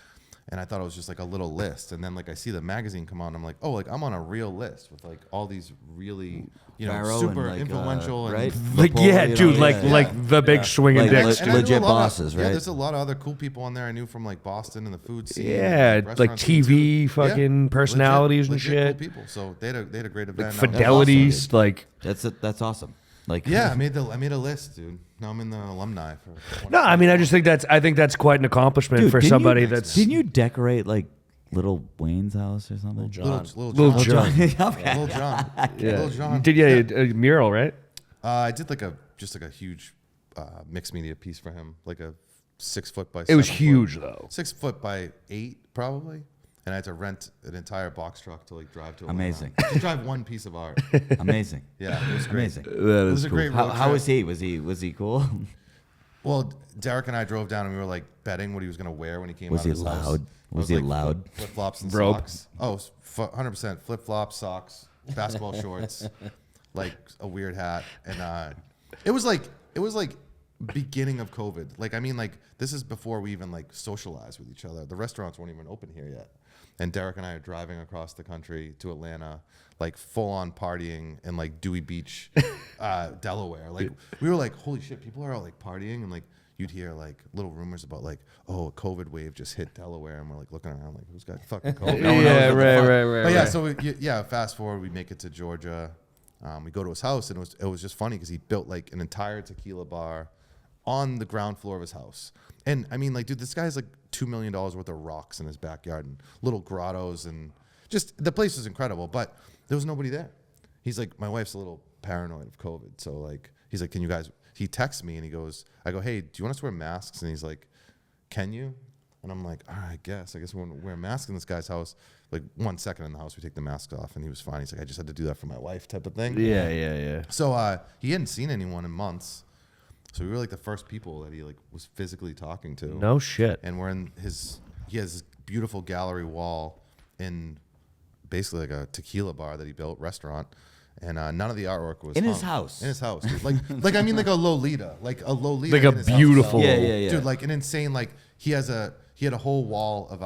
and I thought it was just like a little list. And then like I see the magazine come on, I'm like, "Oh, like I'm on a real list with like all these really Pharaoh super and, like, influential right? and like, yeah, Napoleon, dude, yeah, like yeah. like the big swinging Like, dicks, And dude. I knew legit a lot of- bosses, Yeah, right? there's a lot of other cool people on there I knew from like Boston and the food scene. Yeah, and, like restaurant scene, TV too. fucking personalities and legit shit. Cool people. So they had a great event. Like Fidelities, like. That's awesome. Like Yeah, I made a list, dude. Now I'm in the alumni for. No, I mean, I just think that's quite an accomplishment Dude, for didn't somebody you, that's. Didn't you decorate like little Wayne's house or something? Little John. Okay. Little John. Yeah. Little John. Did you a mural, right? I did like a huge mixed media piece for him, like a 6 foot by. It was 7 foot. huge though. 6 foot by 8 probably, and I had to rent an entire box truck to like drive to. Atlanta. Amazing. To drive one piece of art. Amazing. Yeah, it was great. Amazing. It was a great road How trip. was he? Was he cool? Well, Derek and I drove down and we were like betting what he was gonna wear when he came Was out he of his house. loud? It Was he like loud? Flip flops and Rope. socks. Oh, 100% flip flops, socks, basketball shorts, like a weird hat, and it was like beginning of COVID. Like I mean, like this is before we even like socialized with each other. The restaurants weren't even open here yet, and Derek and I are driving across the country to Atlanta, like full on partying in like Dewey Beach, Delaware. Like we were like, holy shit, people are out like partying, and like you'd hear like little rumors about like, oh, a COVID wave just hit Delaware, and we're like looking around like, who's got fucking COVID? No one knows Yeah, what the right, fuck. right. But yeah, right. so fast forward, we make it to Georgia. We go to his house, and it was just funny because he built like an entire tequila bar on the ground floor of his house. And I mean, like, dude, this guy has like $2 million worth of rocks in his backyard and little grottos, and just the place is incredible. But there was nobody there. He's like, my wife's a little paranoid of COVID, so like, he's like, can you guys? He texts me and he goes, I go, hey, do you want us to wear masks? And he's like, can you? And I'm like, all right, I guess we're gonna wear masks in this guy's house. Like 1 second in the house, we take the masks off, and he was fine. He's like, I just had to do that for my wife, type of thing. Yeah. So he hadn't seen anyone in months. So we were like the first people that he like was physically talking to. No shit. And we're in he has this beautiful gallery wall in basically like a tequila bar that he built, restaurant. And none of the artwork was In his hung. house? In his house, dude. Like I mean, like a Lolita, Like in a his house. beautiful. Yeah. Dude, like an insane, like he had a whole wall of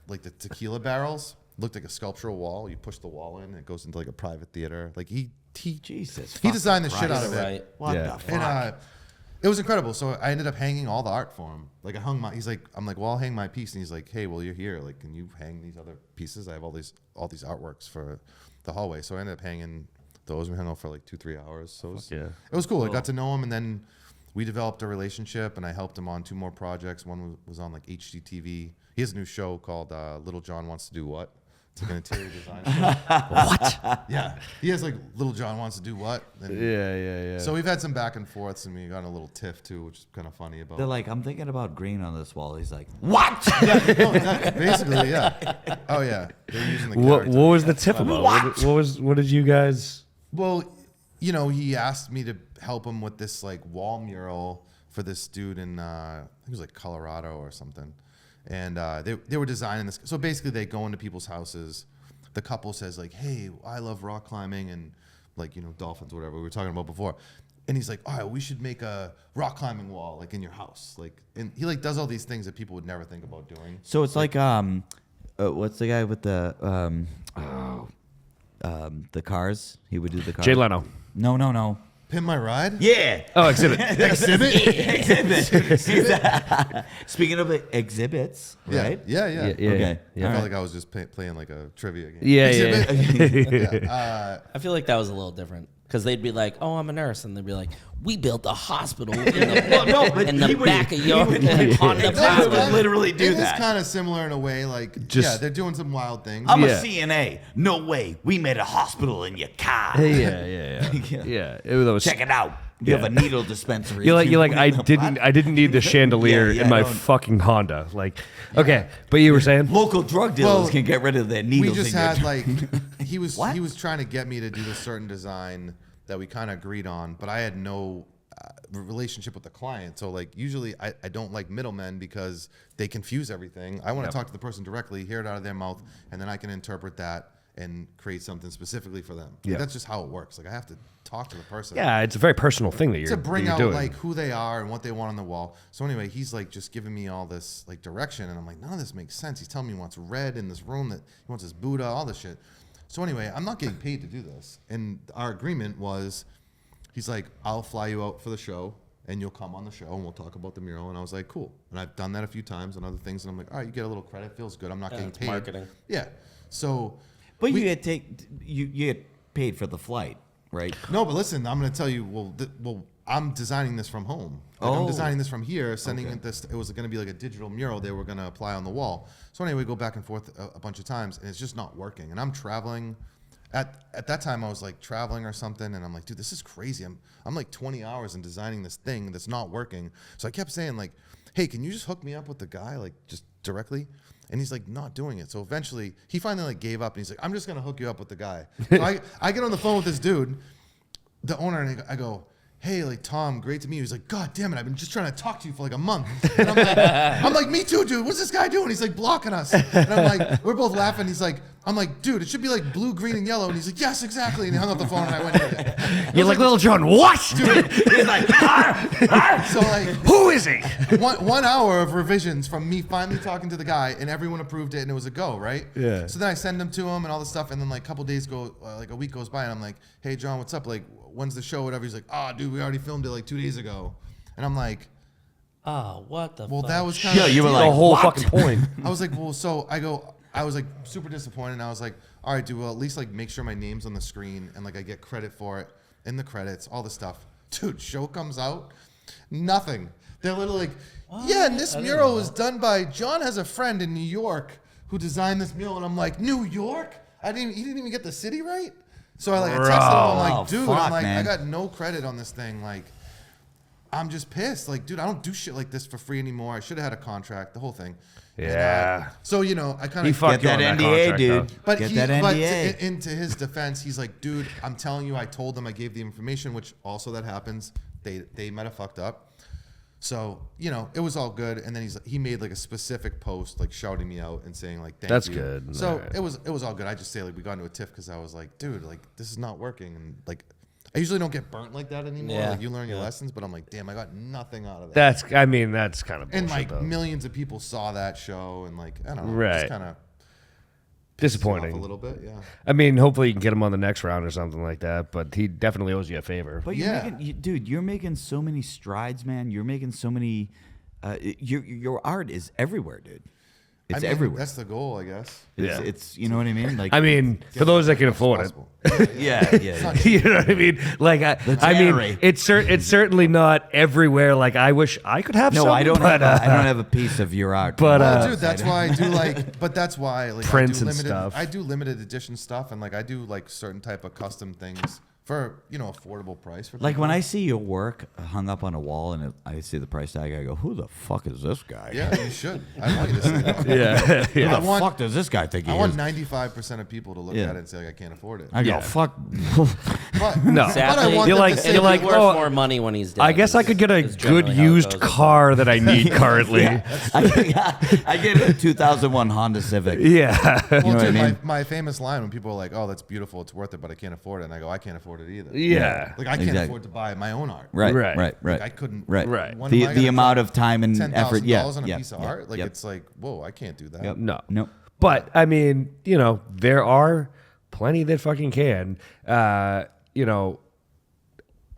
like the tequila barrels. Looked like a sculptural wall. You push the wall in, and it goes into like a private theater. Like he Jesus. he designed the shit out of it. Right. What Yeah. the fuck? And it was incredible. So I ended up hanging all the art for him. Like I hung I'm like, well, I'll hang my piece. And he's like, hey, well, you're here. Like, can you hang these other pieces? I have all these artworks for the hallway. So I ended up hanging those. We hung out for like 2-3 hours. So it was cool. I got to know him, and then we developed a relationship, and I helped him on 2 more projects. One was on like HGTV. He has a new show called Little John Wants to Do What. It's like an interior design show. What? Yeah. He has like Little John Wants to Do What. And Yeah. so we've had some back and forths, and we got in a little tiff too, which is kind of funny about. They're like, I'm thinking about green on this wall. He's like, what? No, exactly. Basically, yeah. Oh yeah, they're using the What character. was the tip about? What did you guys? Well, you know, he asked me to help him with this like wall mural for this dude in I think it was like Colorado or something, and they were designing this. So basically, they go into people's houses. The couple says like, "Hey, I love rock climbing and like dolphins, whatever we were talking about before." And he's like, "All right, we should make a rock climbing wall like in your house." Like, and he like does all these things that people would never think about doing. So it's like, what's the guy with the cars? He would do the cars. Jay Leno. No. Pin my ride. Yeah. Oh, exhibit. Exhibit. Speaking of exhibits, right? Yeah. Okay. I felt like I was just playing like a trivia game. Yeah. Exhibit. Yeah. I feel like that was a little different. Because they'd be like, "Oh, I'm a nurse," and they'd be like, "We built a hospital in the back of your Honda They would Pilot." literally do It is that. kind of similar in a way. Like, Just- yeah, they're doing some wild things. I'm a Yeah. CNA. No way. We made a hospital in your car. Yeah. It was Check it out. You have a needle dispensary. You're like I didn't need the chandelier Yeah, in my no. fucking Honda. Like, okay, but you were saying Local drug dealers Well, can get rid of their We needles. just in your had like he was What? he was trying to get me to do this certain design that we kind of agreed on, but I had no relationship with the client. So like usually I don't like middlemen because they confuse everything. I want to talk to the person directly, hear it out of their mouth, and then I can interpret that and create something specifically for them. Like, Yeah. that's just how it works. Like I have to talk to the person. yeah, it's a very personal thing that you're To bring that out you're doing. like who they are and what they want on the wall. So anyway, he's like just giving me all this like direction, and I'm like, none of this makes sense. He's telling me he wants red in this room, that he wants this Buddha, all this shit. So anyway, I'm not getting paid to do this, and our agreement was, he's like, I'll fly you out for the show, and you'll come on the show, and we'll talk about the mural. And I was like, cool. And I've done that a few times on other things, and I'm like, all right, you get a little credit, feels good. I'm not getting it's paid. marketing. Yeah. So. But we- you get paid for the flight, right? No, but listen, I'm going to tell you. Well, I'm designing this from home. Like, I'm Oh. designing this from here, sending Okay. it this. It was going to be like a digital mural they were going to apply on the wall. So anyway, we go back and forth a bunch of times, and it's just not working. And I'm traveling. At that time, I was like traveling or something, and I'm like, dude, this is crazy. I'm like 20 hours in designing this thing that's not working. So I kept saying like, hey, can you just hook me up with the guy, like just directly? And he's like not doing it. So eventually he finally like gave up, and he's like, I'm just gonna hook you up with the guy. So I get on the phone with this dude, the owner, and I go, hey, like Tom, great to meet you. He's like, God damn it, I've been just trying to talk to you for like a month. And I'm like, me too, dude. What's this guy doing? He's like blocking us. And I'm like, we're both laughing. He's like, I'm like, dude, it should be like blue, green, and yellow. And he's like, yes, exactly. And he hung up the phone, and I went with it. You're like, Little John, what? He's like, So like Who is he? 1 hour of revisions from me finally talking to the guy, and everyone approved it, and it was a go, right? Yeah. So then I send them to him and all this stuff, and then like a couple days go, like a week goes by, and I'm like, hey John, what's up? Like, when's the show? Whatever. He's like, oh, dude, we already filmed it like 2 days ago, and I'm like, Oh, what the well, fuck? that was kind of Yeah, you were The like, whole what? fucking point. I was like, well, so I was like super disappointed. And I was like, all right, dude, well, at least like make sure my name's on the screen and like I get credit for it in the credits, all the stuff. Dude, show comes out, nothing. They're literally like, yeah, and this mural was done by John has a friend in New York who designed this mural. And I'm like, New York? He didn't even get the city right. So I texted him. I'm like, Oh, dude, fuck, I'm like, man. I got no credit on this thing. Like, I'm just pissed. Like, dude, I don't do shit like this for free anymore. I should have had a contract, the whole thing. And, Yeah. so you know, I kind He of fucked Get you that on NDA, contract, dude. though. but Get he, that but NDA. into his defense, he's like, dude, I'm telling you, I told them, I gave the information, which also that happens. They might have fucked up. So you know, it was all good. And then he made like a specific post, like shouting me out and saying like, thank That's you. good. So Alright. it was all good. I just say like we got into a tiff because I was like, dude, like this is not working, and like I usually don't get burnt like that anymore. Yeah. Like you learn your lessons, but I'm like, damn, I got nothing out of that. That's kind of bullshit, And like though. millions of people saw that show, and like I don't know, Right. just kind of Disappointing. a little bit, yeah. I mean, hopefully you can get him on the next round or something like that. But he definitely owes you a favor. But Yeah. dude, you're making so many strides, man. You're making so many. Your art is everywhere, dude. It's I mean, everywhere. That's the goal, I guess. Yeah. It's you know what I mean. Like I mean, for those that can afford it. Possible. yeah. You know what I mean? Like, I mean, generate. it's certainly not everywhere. Like, I wish I could have. No, some, I don't. But, I don't have a piece of your art. but, Well, dude, that's why I do like, but that's why like Prints I do and limited, stuff. I do limited edition stuff, and like I do like certain type of custom things for affordable price for Like people. when I see your work hung up on a wall and I see the price tag, I go, "Who the fuck is this guy? Yeah, you should. I want you to see that. yeah, Who yeah. the fuck does this guy think he I is?" want 95% of people to look Yeah. at it and say like I can't afford it. I go, Yeah. "Fuck." But, No. but I Sadly, want You're them like- to say you're He'll like, be worth oh, more money when he's dead. I guess I could get a is generally good how it used goes. car that I need currently. I get a 2001 Honda Civic. Yeah. well, know what dude, I mean? my famous line when people are like, "Oh, that's beautiful, it's worth it," but I can't afford it, and I go, "I can't afford it either." Yeah. Like I can't Exactly. afford to buy my own art. Right, Right. right, right. Like I couldn't. Right. Right. When The am I gonna amount drop of time and effort. Yeah, $10,000 on a yeah, piece of yeah, art. Like yep. it's like, whoa, I can't do that. Yep. No. No. But I mean, there are plenty that fucking can.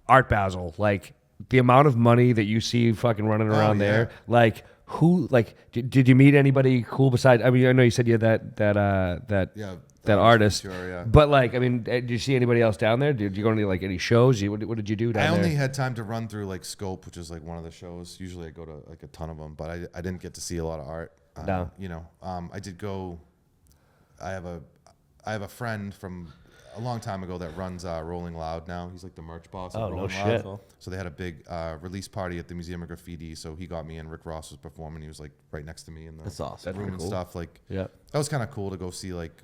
Art Basel, like the amount of money that you see fucking running around yeah. there, like who, like, did you meet anybody cool besides? I mean, I know you said you had that Yeah, that artist. Sure, yeah. But like, I mean, did you see anybody else down there? Did you go to like any shows? What did you do down I there? only had time to run through like Scope, which is like one of the shows. Usually I go to like a ton of them, but I didn't get to see a lot of art. No. You know, I did go. I have a friend from a long time ago that runs Rolling Loud now. He's like the merch boss at Oh, no Rolling shit. Loud. So they had a big release party at the Museum of Graffiti. So he got me in. Rick Ross was performing. He was like right next to me in the That's awesome. room and stuff. Like Yeah. that was kind of cool to go see like,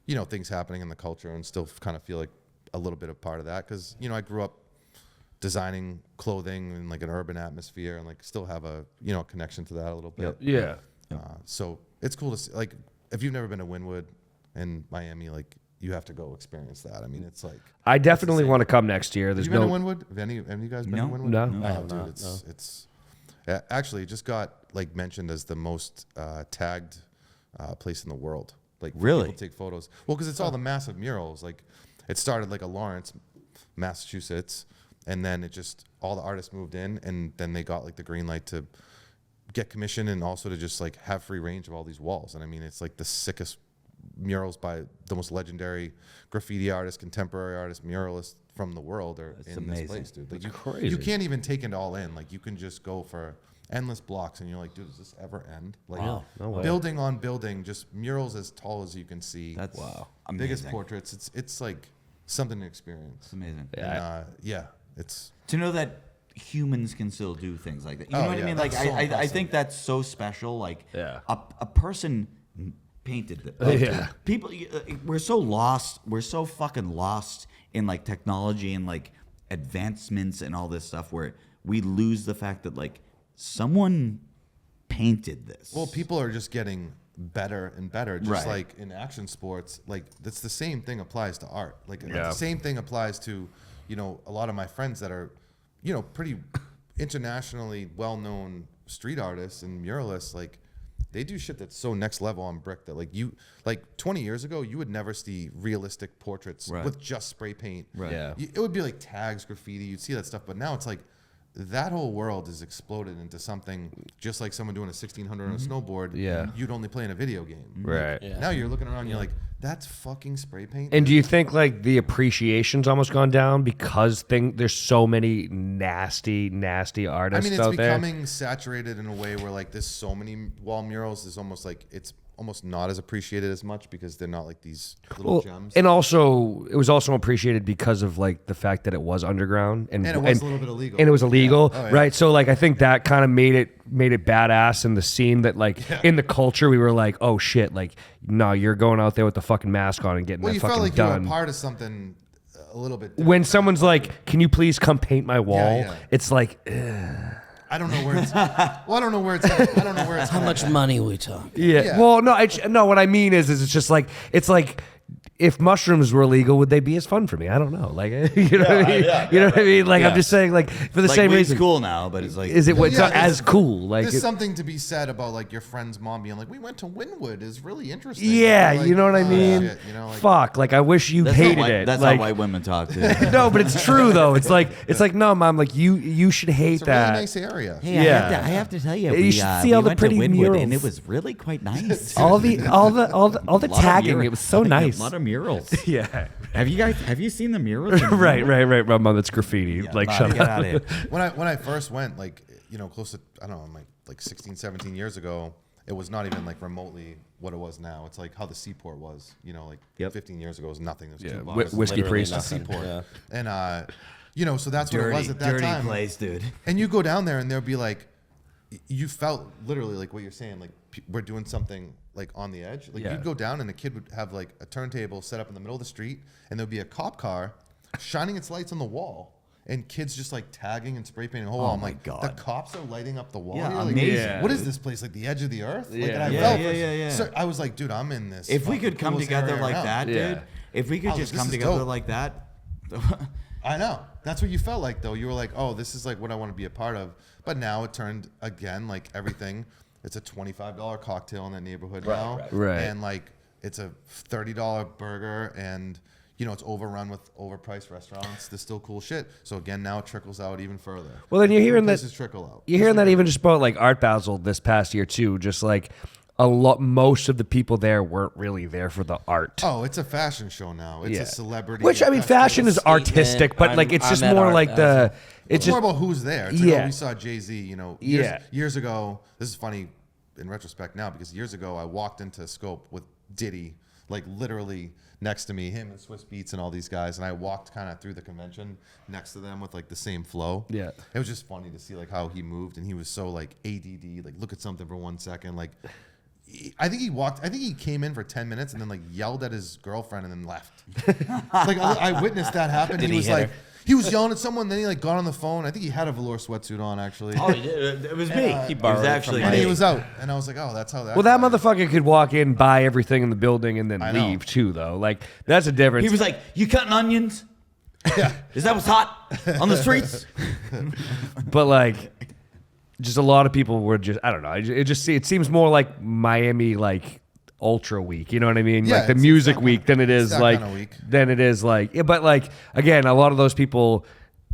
you know, things happening in the culture and still kind of feel like a little bit of part of that. Because, you know, I grew up designing clothing in like an urban atmosphere and like still have a, you know, connection to that a little bit. Yeah. So it's cool to see, like, if you've never been to Wynwood in Miami, like, you have to go experience that. I mean, it's like, I definitely want to come next year. have There's you been no. to Wynwood? Have any of you guys been No. to Wynwood? No. I Oh, have dude, not, it's actually it just got like mentioned as the most tagged place in the world. Like, Really? people take photos. Well, because it's all the massive murals. Like, it started like a Lawrence, Massachusetts, and then it just all the artists moved in, and then they got like the green light to get commission and also to just like have free range of all these walls. And I mean, it's like the sickest murals by the most legendary graffiti artists, contemporary artists, muralists from the world are That's in amazing. this place, dude. Like, That's crazy. you can't even take it all in. Like, you can just go for endless blocks, and you're like, dude, does this ever end? Like, Wow. No way. building on building, just murals as tall as you can see. That's Biggest amazing. portraits. It's like something to experience. It's amazing. Yeah. And, yeah, it's To know that humans can still do things like that. You Oh, know what yeah, I mean? Like that's so I impressive. think that's so special. Like Yeah. a person painted that. Yeah. People, we're so lost. We're so fucking lost in like technology and like advancements and all this stuff where we lose the fact that like someone painted this. well, people are just getting better and better. Just Right. like in action sports, like that's the same thing applies to art. Like Yeah. the same thing applies to, you know, a lot of my friends that are, you know, pretty internationally well-known street artists and muralists. Like, they do shit that's so next level on brick that like 20 years ago you would never see realistic portraits Right. with just spray paint. Right. Yeah. It would be like tags, graffiti, you'd see that stuff, but now it's like that whole world has exploded into something just like someone doing a 1600 on a snowboard. Yeah. You'd only play in a video game. Right. Yeah. Now you're looking around and you're like, that's fucking spray paint. And do you think like the appreciation's almost gone down because there's so many nasty I artists mean, it's out there? becoming saturated in a way where like there's so many wall murals, there's almost like it's almost not as appreciated as much because they're not like these little Well, gems. and also it was also appreciated because of like the fact that it was underground and And it was a little bit illegal. and it was illegal, Yeah. Oh, yeah. right? So like I think that kind of made it badass in the scene that like in the culture we were like, oh shit, like no, you're going out there with the fucking mask on and getting Well, that you fucking felt like you were done. a part of something a little bit different. When someone's like, "Can you please come paint my wall?" yeah. It's like, I don't know where it's. Well, I don't know where it's. I don't know where it's. How much money we talk? yeah. Yeah. Well, no, no. What I mean is it's just like it's like. If mushrooms were illegal, would they be as fun for me? I don't know. Like, you know what I mean? You know what I mean? Like, Yeah. I'm just saying, like, for the like same weed's reason. cool now, but it's like Is it? It's Yeah, not as cool. Like, There's it- something to be said about like your friend's mom being like, "We went to Wynwood. Is really interesting." yeah, Like, you know what I oh, mean? shit, you know, like, Fuck. Like, I wish you that's hated how white, it. That's like, how white women talk too. no, but it's true though. It's like, no, mom. Like, you should hate it's a that. really nice area. Hey, Yeah. I have to tell you, You should see all the went to pretty Wynwood, murals. and it was really quite nice. all the Lot of tagging. murals. It was so nice. A lot of murals. Yeah. Have you seen the murals? right. My mom. That's graffiti. like, shut Get up. out of here. When I first went, like, you know, close to, I don't know, like 16, 17 years ago, it was not even like remotely what it was now. It's like how the Seaport was, you know, like Yep. 15 years ago was nothing. It was Yeah, two whi- bars. whiskey Literally priest. nothing. Seaport. Yeah. And, you know, so that's what it was at that dirty time. place, dude. And you go down there and there'll be like, you felt literally like what you're saying, like we're doing something like on the edge. Like Yeah. you'd go down and a kid would have like a turntable set up in the middle of the street and there'd be a cop car shining its lights on the wall and kids just like tagging and spray painting the whole wall. I'm my like, God. the cops are lighting up the wall. Yeah, You're like, amazing, Yeah. what is this place? Like the edge of the earth? Like, and I Yeah. felt Yeah, for- yeah. So I was like, dude, I'm in this. If we fucking could come coolest together area like around. that, Yeah. dude. If we could Oh, just this come is together dope. like that. I know. That's what you felt like, though. You were like, oh, this is like what I want to be a part of. But now it turned, again, like everything. It's a $25 cocktail in that neighborhood now. Right. And like, it's a $30 burger and, you know, it's overrun with overpriced restaurants. There's still cool shit. So again, now it trickles out even further. Well, then you're hearing that Places trickle out. you're hearing that even just about like Art Basel this past year too. Just like most of the people there weren't really there for the art. Oh, it's a fashion show now. It's Yeah. a celebrity. Which I mean, festival. fashion is statement. artistic, but like it's I'm just at more art like the. It's It's just more about who's there. It's Yeah. like, we saw Jay-Z, years, Yeah. years ago. This is funny in retrospect now because years ago I walked into Scope with Diddy, like literally next to me, him and Swiss Beats and all these guys, and I walked kind of through the convention next to them with like the same flow. Yeah. It was just funny to see like how he moved, and he was so like ADD, like look at something for 1 second, like. I think he came in for 10 minutes and then like yelled at his girlfriend and then left. Like I witnessed that happen. Did he he was hit like, her? he was yelling at someone. Then he like got on the phone. I think he had a velour sweatsuit on actually. Oh, he did. It was me. He It borrowed was it actually from And me. he was out. And I was like, oh, that's how that. well, that guy- motherfucker could walk in, buy everything in the building, and then I know. leave too. Though, like that's a difference. He was like, "You cutting onions? Yeah. Is that what's hot on the streets?" but like, just a lot of people were just. I don't know. It seems more like Miami like Ultra Week. You know what I mean? Yeah, like the it's music that week than it it's is that like kinda week. than it is like. Yeah, but like again, a lot of those people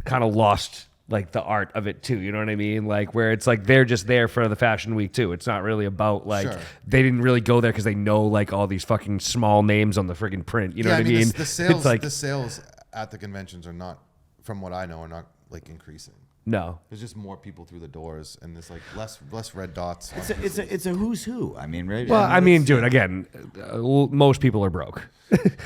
kind of lost like the art of it too. You know what I mean? Like where it's like they're just there for the fashion week too. It's not really about like Sure. they didn't really go there because they know like all these fucking small names on the freaking print. You know Yeah, what I mean? The sales, It's like the sales at the conventions are not, from what I know, are not like increasing. no. There's just more people through the doors, and there's like less red dots. on It's a who's who. I mean, right? Well, I mean, dude, again, most people are broke.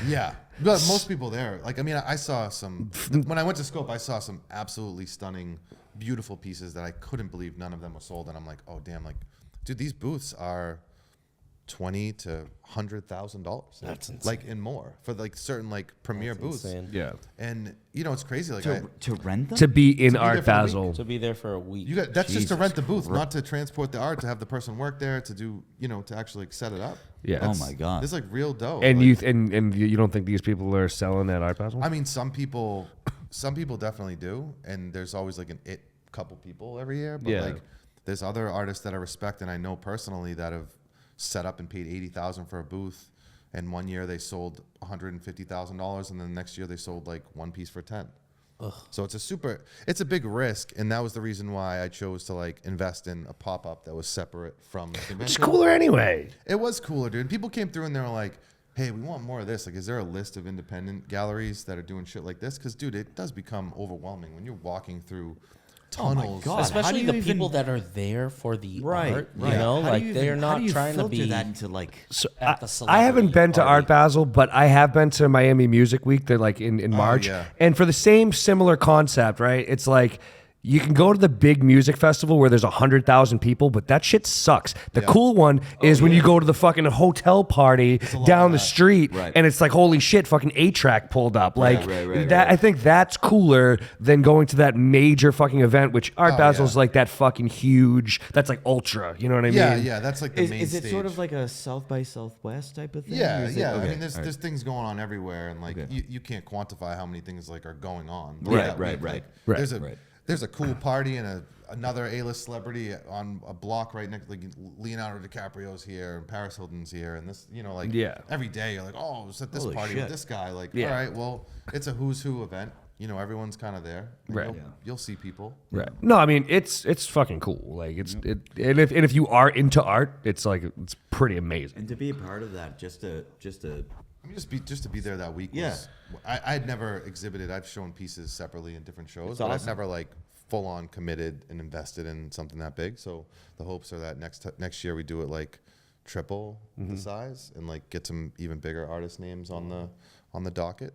Yeah, but most people there, like, I mean, I saw some when I went to Scope. I saw some absolutely stunning, beautiful pieces that I couldn't believe none of them were sold, and I'm like, oh damn, like, dude, these booths are $20,000 to $100,000. That's insane. Like and more for like certain like premier booths. insane. Yeah. And it's crazy. Like to rent them. To be in there Art for a week. Basel. To be there for a week. you got that's just to Jesus rent the booth, not to transport the art, to have the person work there, to do to actually like, set it up. Yeah. Oh my God. It's like real dough. And like, you don't think these people are selling at Art Basel? I mean, some people definitely do, and there's always like an couple people every year. But Yeah. like, there's other artists that I respect and I know personally that have set up and paid $80,000 for a booth, and one year they sold $150,000, and then the next year they sold like one piece for 10. So it's a big risk, and that was the reason why I chose to like invest in a pop up that was separate from the convention. It's cooler anyway. It was cooler, dude. People came through and they were like, hey, we want more of this. Like, is there a list of independent galleries that are doing shit like this? Because, dude, it does become overwhelming when you're walking through tunnels. God. How Especially do the you even- people that are there for the Right, art. right. You know, How do like you they're even- how not do you trying to filter be that into like. at the I celebrity haven't been to party. Art Basel, but I have been to Miami Music Week. They're like in March. yeah. And for the same similar concept, right? It's like you can go to the big music festival where there's 100,000 people, but that shit sucks. The cool one is when you go to the fucking hotel party down the street, Right. and it's like, holy shit, fucking 8-track pulled up. Like right, that. I think that's cooler than going to that major fucking event, which Art Basel's yeah. like that fucking huge. That's like ultra. You know what I Yeah, mean? yeah, that's like the main Is it stage. sort of like a South by Southwest type of thing? Yeah, or is it- yeah. I okay, mean, there's all right. there's things going on everywhere, and like Okay. you can't quantify how many things like are going on. Right, that right, week. right. Like, Right. There's a cool party and another A-list celebrity on a block right next. Like Leonardo DiCaprio's here and Paris Hilton's here, and this like Yeah. every day you're like, oh, I was at this Holy party shit. with this guy. Like, Yeah. all right, well, it's a who's who event. Everyone's kind of there. And Right. You'll see people. Right. No, I mean it's fucking cool. Like and if you are into art, it's like it's pretty amazing. And to be a part of that, just to I mean, just to be there that week. Yeah. Was, I'd never exhibited. I've shown pieces separately in different shows, It's but I've awesome. never like full on committed and invested in something that big. So the hopes are that next year we do it like triple the size and like get some even bigger artist names on the docket.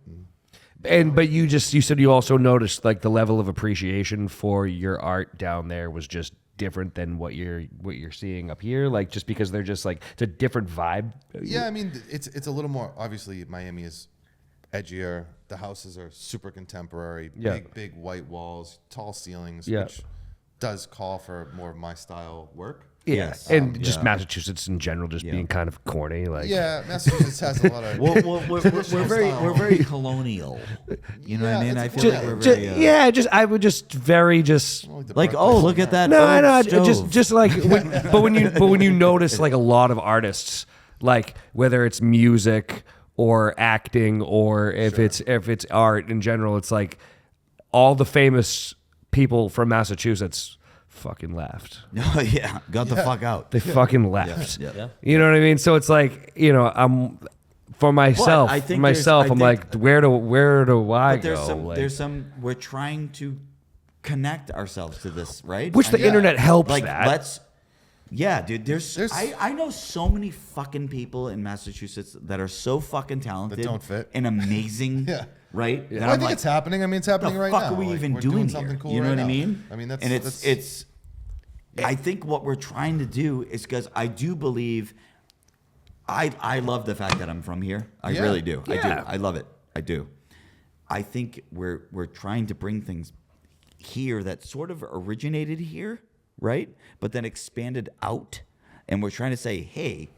But you said you also noticed like the level of appreciation for your art down there was just different than what you're seeing up here, like just because they're just like it's a different vibe. Yeah, I mean it's a little more. Obviously, Miami is edgier. The houses are super contemporary. Yeah. Big white walls, tall ceilings, Yeah. which does call for more of my style work. Yes, and just Massachusetts in general, just being kind of corny. Like Yeah, Massachusetts has a lot of. we're very colonial. You know what I mean? I feel like we're Ju- very I would just very just. like, oh, look at that. No, oak no, stove. just like, but when you notice like a lot of artists, like whether it's music or acting or if it's art in general, it's like all the famous people from Massachusetts fucking left. Oh yeah, got the fuck out. They fucking left. Yeah. You know what I mean? So it's like, I'm for myself. I think I'm like, where do I But there's go? some, Like, there's some. We're trying to connect ourselves to this, right? which the internet helps like that. let's. Yeah, dude. I know so many fucking people in Massachusetts that are so fucking talented, That don't fit. and amazing. Yeah. Right. Well, I think it's happening. I mean, it's happening right now. What the fuck are we Like, even we're doing something here? cool You know right what I now. mean? I mean, that's and it's. I think what we're trying to do is because I do believe. I love the fact that I'm from here. I Yeah. really do. I Yeah. do. I love it. I do. I think we're trying to bring things here that sort of originated here, right? But then expanded out, and we're trying to say, hey,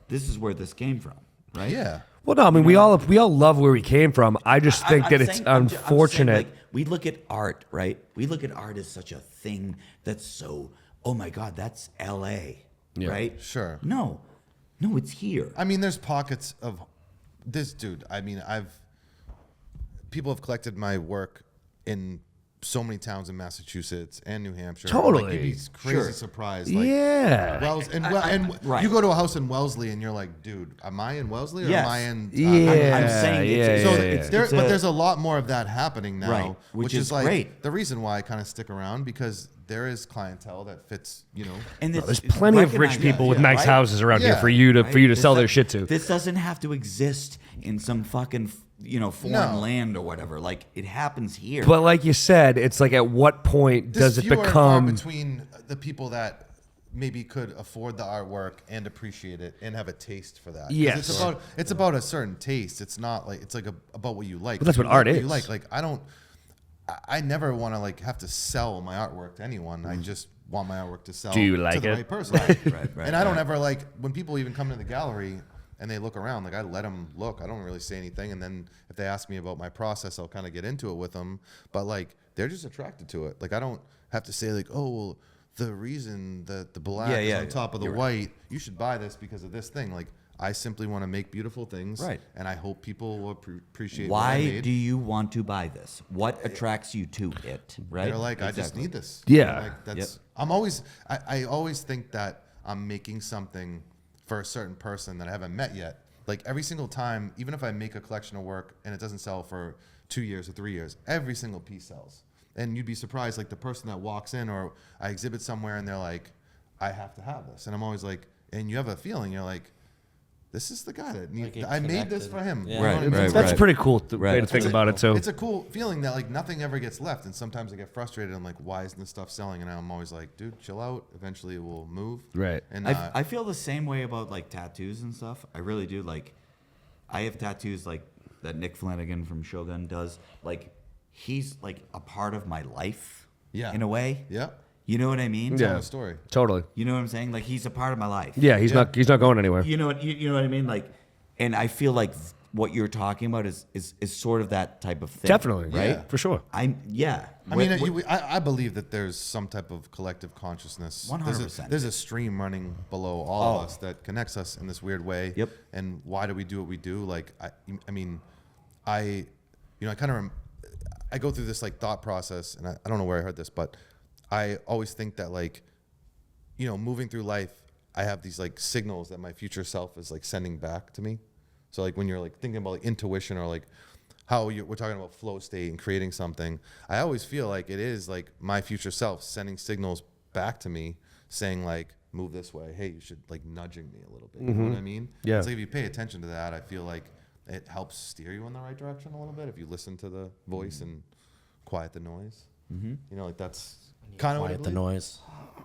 this is where this came from, right? Yeah. well, no, I mean, we all love where we came from. I just think that it's I'm saying, unfortunate. like, we look at art, right? We look at art as such a thing that's so, oh my God, that's L.A., right? Sure. No, it's here. I mean, there's pockets of this dude. I mean, people have collected my work in so many towns in Massachusetts and New Hampshire. Totally. Like, you'd be crazy Sure. surprised. Like, Yeah. Wells and right. you go to a house in Wellesley and you're like, dude, am I in Wellesley or Yes. am I in? Yeah. I'm saying it's- So it's- there, it's but a- there's a lot more of that happening now, Right, which is like great. the reason why I kind of stick around because there is clientele that fits, And There's plenty of rich people with nice houses around here Yeah. for you to Right? sell their shit to. This doesn't have to exist in some fucking foreign No. land or whatever. Like it happens here. But like you said, it's like at what point does it few and far become? between the people that maybe could afford the artwork and appreciate it and have a taste for that? 'Cause Yes. it's about a certain taste. It's not like it's like about what you like. But that's If what you art like is. You like I never want to like have to sell my artwork to anyone. I just want my artwork to sell Do you to like the it? right person. right. And I don't ever like when people even come to the gallery and they look around, like I let them look. I don't really say anything. And then if they ask me about my process, I'll kind of get into it with them. But like, they're just attracted to it. Like I don't have to say like, oh, well, the reason that the black is on top of the white, you should buy this because of this thing. Like I simply want to make beautiful things. Right. And I hope people will appreciate what I Why made. do you want to buy this? What attracts you to it? Right. They're like, I just Exactly. need this. Yeah. Like that's. Yep. I always think that I'm making something for a certain person that I haven't met yet. Like every single time, even if I make a collection of work and it doesn't sell for 2 years or 3 years, every single piece sells. And you'd be surprised, like the person that walks in or I exhibit somewhere and they're like, I have to have this. And I'm always like, and you have a feeling, you're like, this is the guy that Like it I made this connected. for him. Yeah. You know what I mean? That's a pretty cool way to That's think really about it too. It's a cool feeling that like nothing ever gets left, and sometimes I get frustrated. I'm like, why isn't this stuff selling? And I'm always like, dude, chill out. Eventually, it will move. Right. And I feel the same way about like tattoos and stuff. I really do. Like, I have tattoos like that Nick Flanagan from Shogun does. Like, he's like a part of my life. Yeah. In a way. yeah, You know what I mean? Yeah. tell a story. Totally. You know what I'm saying? Like he's a part of my life. Yeah, he's not going anywhere. You know what I mean? Like, and I feel like what you're talking about is sort of that type of thing. Definitely, Right? Yeah. for sure. I mean, I believe that there's some type of collective consciousness. 100%. There's a stream running below all of us that connects us in this weird way. Yep. And why do we do what we do? Like, I mean, I kind of, I go through this like thought process, and I don't know where I heard this, but I always think that like, moving through life, I have these like signals that my future self is like sending back to me. So like when you're like thinking about like intuition or like how we're talking about flow state and creating something, I always feel like it is like my future self sending signals back to me saying like, move this way. Hey, you should like nudging me a little bit. You know what I mean? Yeah. It's like if you pay attention to that, I feel like it helps steer you in the right direction a little bit. If you listen to the voice and quiet the noise, like that's kind of what I Quiet the believe. noise.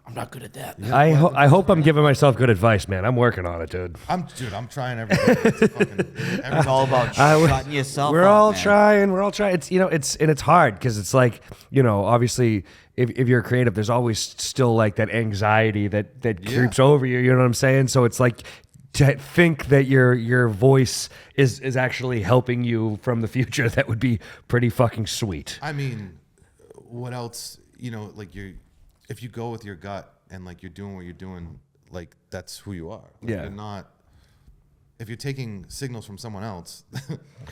I'm not good at that. I hope I'm giving myself good advice, man. I'm working on it, dude. I'm trying everything. It's all about shutting yourself We're up, all man. trying. We're all trying. It's it's hard because it's like obviously if you're creative, there's always still like that anxiety that creeps over you. You know what I'm saying? So it's like to think that your voice is actually helping you from the future. That would be pretty fucking sweet. I mean, what else? Like if you go with your gut and like you're doing what you're doing, like that's who you are. Like, Yeah. You're not. if you're taking signals from someone else,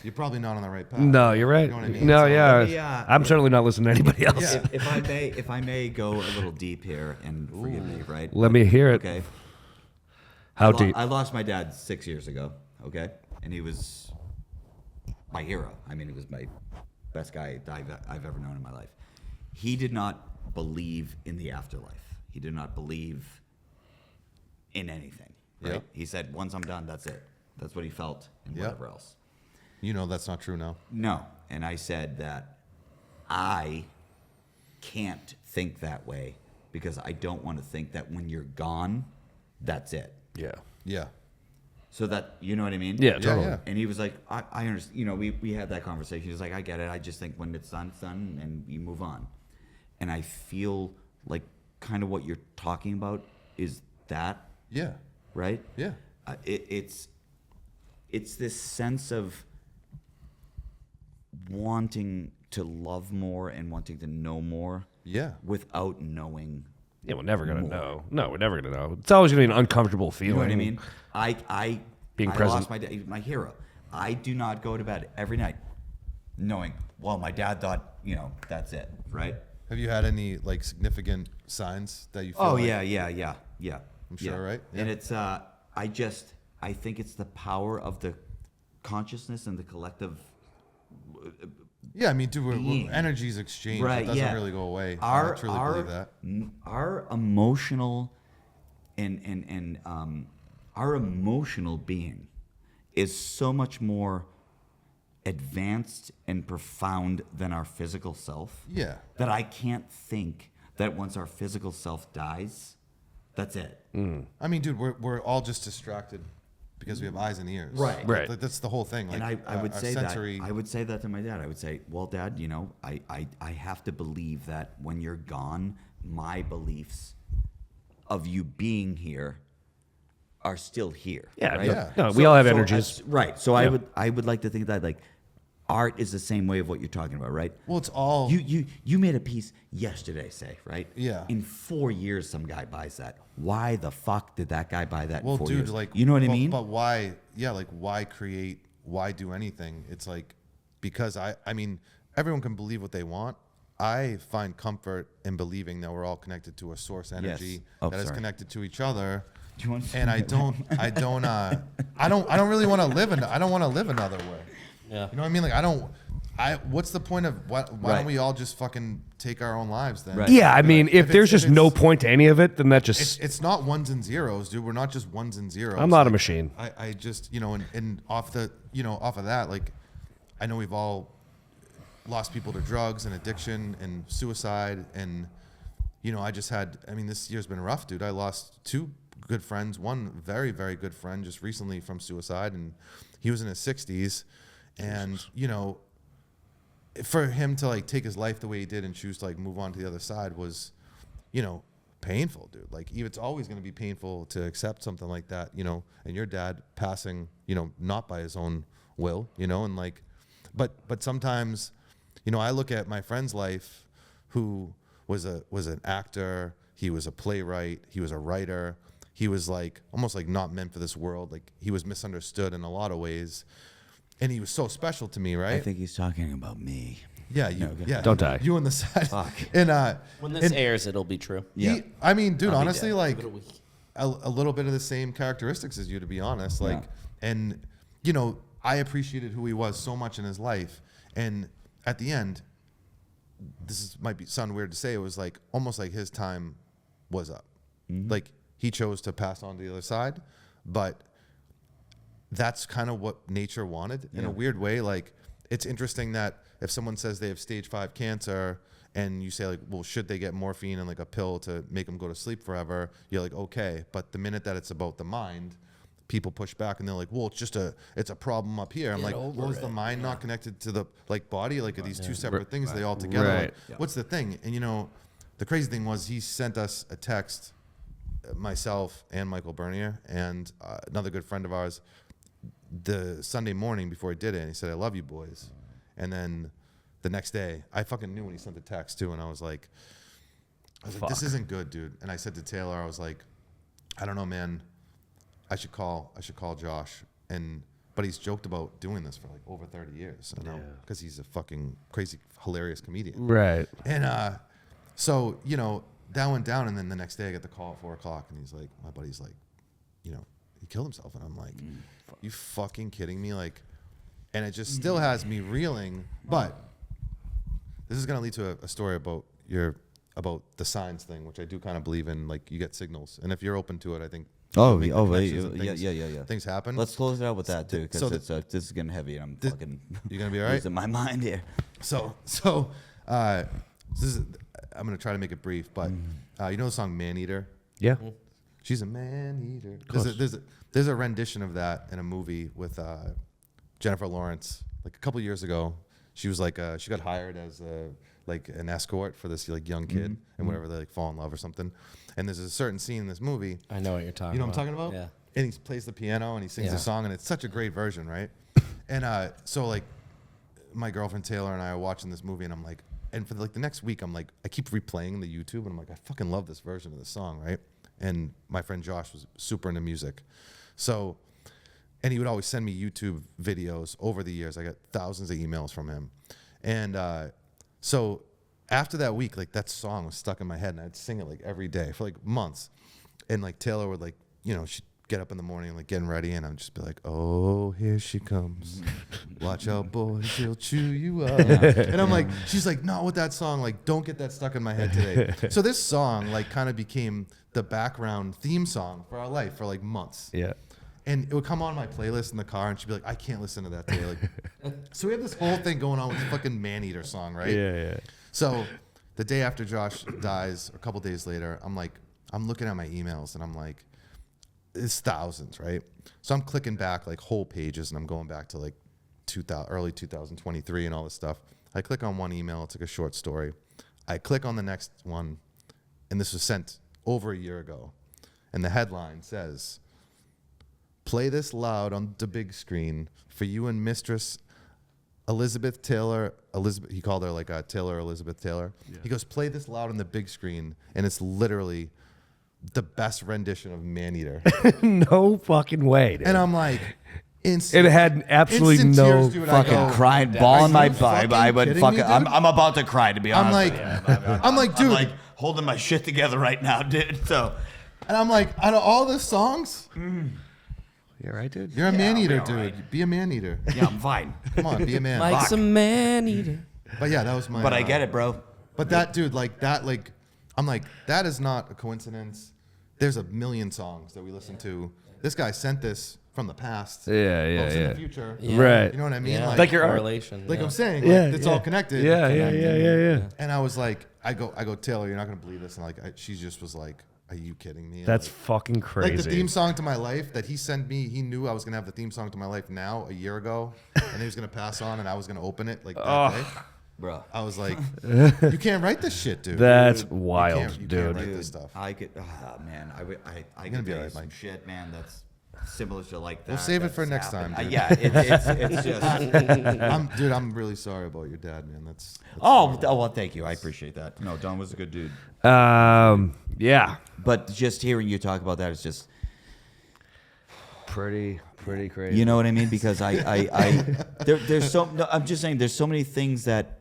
you're probably not on the right path. No, you're right. You know what I mean? No, So, yeah. I'm certainly not listening to anybody else. Yeah. If I may go a little deep here, and forgive me, right? Let me hear it. Okay. How deep? I lost my dad 6 years ago. Okay, and he was my hero. I mean, he was my best guy I've ever known in my life. He did not believe in the afterlife. He did not believe in anything. Right? Yep. He said, "Once I'm done, that's it." That's what he felt, and Yep. whatever else. You know that's not true now. No. And I said that I can't think that way because I don't want to think that when you're gone, that's it. Yeah. Yeah. So that, you know what I mean? Yeah, totally. yeah. And he was like, I understand. You know, we had that conversation. He was like, I get it. I just think when it's done, and you move on. And I feel like kind of what you're talking about is that, Yeah. right? Yeah. It's this sense of wanting to love more and wanting to know more Yeah. without knowing. Yeah, we're never gonna know. No, we're never gonna know. It's always gonna be an uncomfortable feeling. You know what I mean? I Being I present. lost my hero. I do not go to bed every night knowing, well, my dad thought, you know, that's it, right? Have you had any like significant signs that you feel Oh like, yeah. I'm sure, right? And Yeah. it's I think it's the power of the consciousness and the collective. Yeah, I mean, dude, being. energy's exchanged. Right, It doesn't yeah. really go away. Our, I truly our, believe that. Our emotional and our emotional being is so much more advanced and profound than our physical self. Yeah. That I can't think that once our physical self dies, that's it. I mean, dude, we're all just distracted because we have eyes and ears. Right. Right. That's the whole thing. Like, And I would our say sensory, that. I would say that to my dad. I would say, well, Dad, you know, I have to believe that when you're gone, my beliefs of you being here are still here. Yeah, right? yeah. No, we all have So energies. right. So Yeah. I would like to think that like art is the same way of what you're talking about, right? Well, it's all. You made a piece yesterday, say, right? Yeah. In 4 years, some guy buys that. Why the fuck did that guy buy that? Well, in 4 dude, years? like, you know what I but- mean? But why? Yeah, like, why create? Why do anything? It's like, because I mean, everyone can believe what they want. I find comfort in believing that we're all connected to a source energy Oh, that is sorry. connected to each other. Do you want to- And I don't really want to live I don't want to live another way. Yeah. You know what I mean? Like, what's the point of why Right. don't we all just fucking take our own lives then? Right. Yeah, I mean, if it's- there's if just no it's- point to any of it, then that just It's not ones and zeros, dude. We're not just ones and zeros. I'm not a Like, machine. I just, you know, and off of that, like, I know we've all lost people to drugs and addiction and suicide. And, you know, this year's been rough, dude. I lost 2 good friends, one very, very good friend just recently from suicide. And he was in his 60s. And, you know, for him to like take his life the way he did and choose to like move on to the other side was, you know, painful, dude. Like, it's always going to be painful to accept something like that, you know, and your dad passing, you know, not by his own will, you know, and like, but sometimes, you know, I look at my friend's life who was an actor, he was a playwright, he was a writer, he was like almost like not meant for this world. Like, he was misunderstood in a lot of ways. And he was so special to me, right? I think he's talking about me. Yeah, yeah. Don't die. You on the side. Fuck. And When this airs, it'll be true. he, I mean, dude, I'll be honestly, dead. like a little bit of the same characteristics as you, to be honest. Like, Yeah. and you know, I appreciated who he was so much in his life. And at the end, might sound weird to say, it was like almost like his time was up. Like, he chose to pass on to the other side, but that's kind of what nature wanted in a weird way. Like, it's interesting that if someone says they have stage 5 cancer and you say like, well, should they get morphine and like a pill to make them go to sleep forever? You're like, okay. But the minute that it's about the mind, people push back and they're like, well, it's a problem up here. I'm like, well, is the mind not connected to the like body? Like, are these two separate things? They all together. Right. Like, what's the thing? And you know, the crazy thing was he sent us a text, myself and Michael Bernier and another good friend of ours, the Sunday morning before he did it, and he said, I love you boys. And then the next day, I fucking knew when he sent the text too, and I was like, this isn't good, dude. And I said to Taylor, I was like, I don't know, man. I should call Josh but he's joked about doing this for like over 30 years, because he's a fucking crazy, hilarious comedian. Right. And so that went down, and then the next day I get the call at 4:00, and he's like, my buddy's like, he killed himself, and I'm like, you fucking kidding me? Like, and it just still has me reeling. But this is gonna lead to a story about the signs thing, which I do kind of believe in. Like, you get signals, and if you're open to it, I think. Yeah. Things happen. Let's close it out with that too, because So this is getting heavy, and I'm fucking. You gonna be all right? Losing my mind here. So this is. I'm gonna try to make it brief, but you know the song "Man Eater"? Yeah. She's a man eater. There's a rendition of that in a movie with Jennifer Lawrence, like a couple years ago. She was like she got hired as an escort for this like young kid, and whatever, they like fall in love or something. And there's a certain scene in this movie. I know what you're talking about. You know what I'm talking about? Yeah. And he plays the piano and he sings the song, and it's such a great version, right? And so like my girlfriend Taylor and I are watching this movie, and I'm like, and for like the next week, I'm like, I keep replaying the YouTube, and I'm like, I fucking love this version of the song, right? And my friend Josh was super into music, so, and he would always send me YouTube videos over the years. I got thousands of emails from him, and so after that week, like that song was stuck in my head, and I'd sing it like every day for like months, and like Taylor would like, she'd get up in the morning, like getting ready, and I'd just be like, oh, here she comes. Watch out, boy, she'll chew you up. And I'm like, she's like, no, with that song, like, don't get that stuck in my head today. So this song like kind of became the background theme song for our life for like months. Yeah. And it would come on my playlist in the car, and she'd be like, I can't listen to that today. Like, so we have this whole thing going on with the fucking Man Eater song, right? Yeah. So the day after Josh dies, a couple days later, I'm looking at my emails, and I'm like, it's thousands, right? So I'm clicking back like whole pages, and I'm going back to like early 2023 and all this stuff. I click on one email, it's like a short story. I click on the next one, and this was sent over a year ago. And the headline says, play this loud on the big screen for you and Mistress Elizabeth Taylor. He called her like Taylor Elizabeth Taylor. Yeah. He goes, play this loud on the big screen, and it's literally the best rendition of Man Eater. No fucking way, dude. And I'm like, it had absolutely instant no tears, dude. I Fucking go, crying, bawling my vibe. I would kidding fucking. me, dude? I'm about to cry, to be honest. I'm like, dude. I'm like holding my shit together right now, dude. So, and I'm like, out of all the songs, You're right, dude. you're a man eater, all dude. right. Be a man eater. yeah, I'm fine. Come on, be a man. Mike's a man eater. But yeah, that was my. But I get it, bro. But that dude, like that, like I'm like, that is not a coincidence. There's a million songs that we listen to. This guy sent this from the past. Yeah. In the future. Yeah. Right. You know what I mean? Yeah, Like your art. correlation. Like yeah. I'm saying, Yeah, like, it's all connected. Yeah. And I was like, I go, Taylor, you're not gonna believe this. And like, she just was like, are you kidding me? And That's like, fucking crazy. Like the theme song to my life that he sent me, he knew I was gonna have the theme song to my life now a year ago, and he was gonna pass on, and I was gonna open it like that day. Bro. I was like, you can't write this shit, dude. That's You wild, can't dude. write this stuff. I could, man. I gonna could be tell all you right, some Mike. shit, man. That's similar to like that. We'll save it for that's next happened. time, dude. Yeah, it's just. I'm really sorry about your dad, man. That's Well, thank you. I appreciate that. No, Don was a good dude. Yeah. But just hearing you talk about that is just, Pretty crazy. you know what I mean? Because there's so. No, I'm just saying, there's so many things that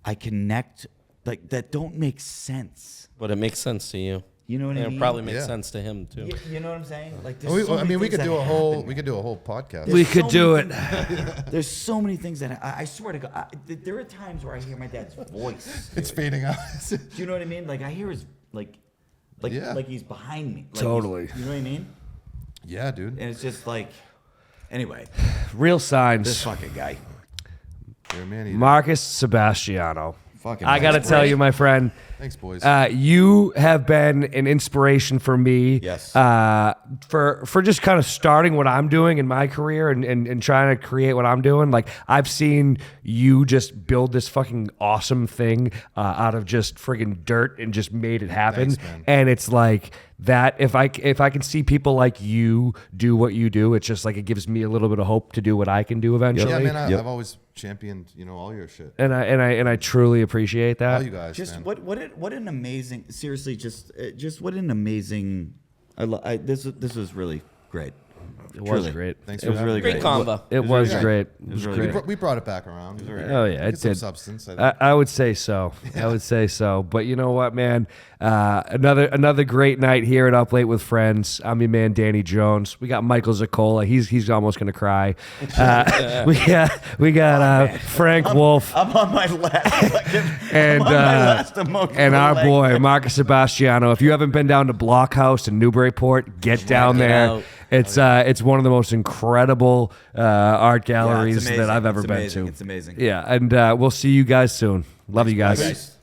I connect, like that don't make sense. But it makes sense to you. You know what I And mean? it probably makes Yeah. sense to him too. You know what I'm saying? Like, We could do a whole podcast. We could do it. There's so many things that I swear to God, there are times where I hear my dad's voice. It's fading out. Do you know what I mean? Like I hear his Yeah. like he's behind me. Like Totally. You know what I mean? Yeah, dude. And it's just like, anyway, Real this signs. fucking guy. You're a man eater. Markus Sebastiano. Fucking I got to nice, tell bro. you, my friend, Thanks, boys. you have been an inspiration for me. Yes. For just kind of starting what I'm doing in my career and trying to create what I'm doing. Like I've seen you just build this fucking awesome thing out of just friggin' dirt and just made it happen. Thanks, man. And it's like that. If I can see people like you do what you do, it's just like it gives me a little bit of hope to do what I can do eventually. yeah, man. I've always championed, all your shit. And I truly appreciate that. All you guys, Just man. what an amazing, seriously, just what an amazing. This was really great. It was Truly. great. Thanks It for was having really me. Great great. combo. It was really great. It was really great. We brought it back around. Oh yeah, it Some did. substance. I would say so. I would say so. But you know what, man? Another great night here at Up Late with Friends. I'm your man, Danny Jones. We got Michael Ziccola. He's almost gonna cry. We got Frank Wolf I'm on my last and I'm on my last emotional and our leg. boy Marcus Sebastiano. If you haven't been down to Blockhouse in Newburyport, get down it there. out. It's one of the most incredible art galleries amazing. that I've ever It's been amazing. to. It's amazing. Yeah, and we'll see you guys soon. Love you guys. Peace.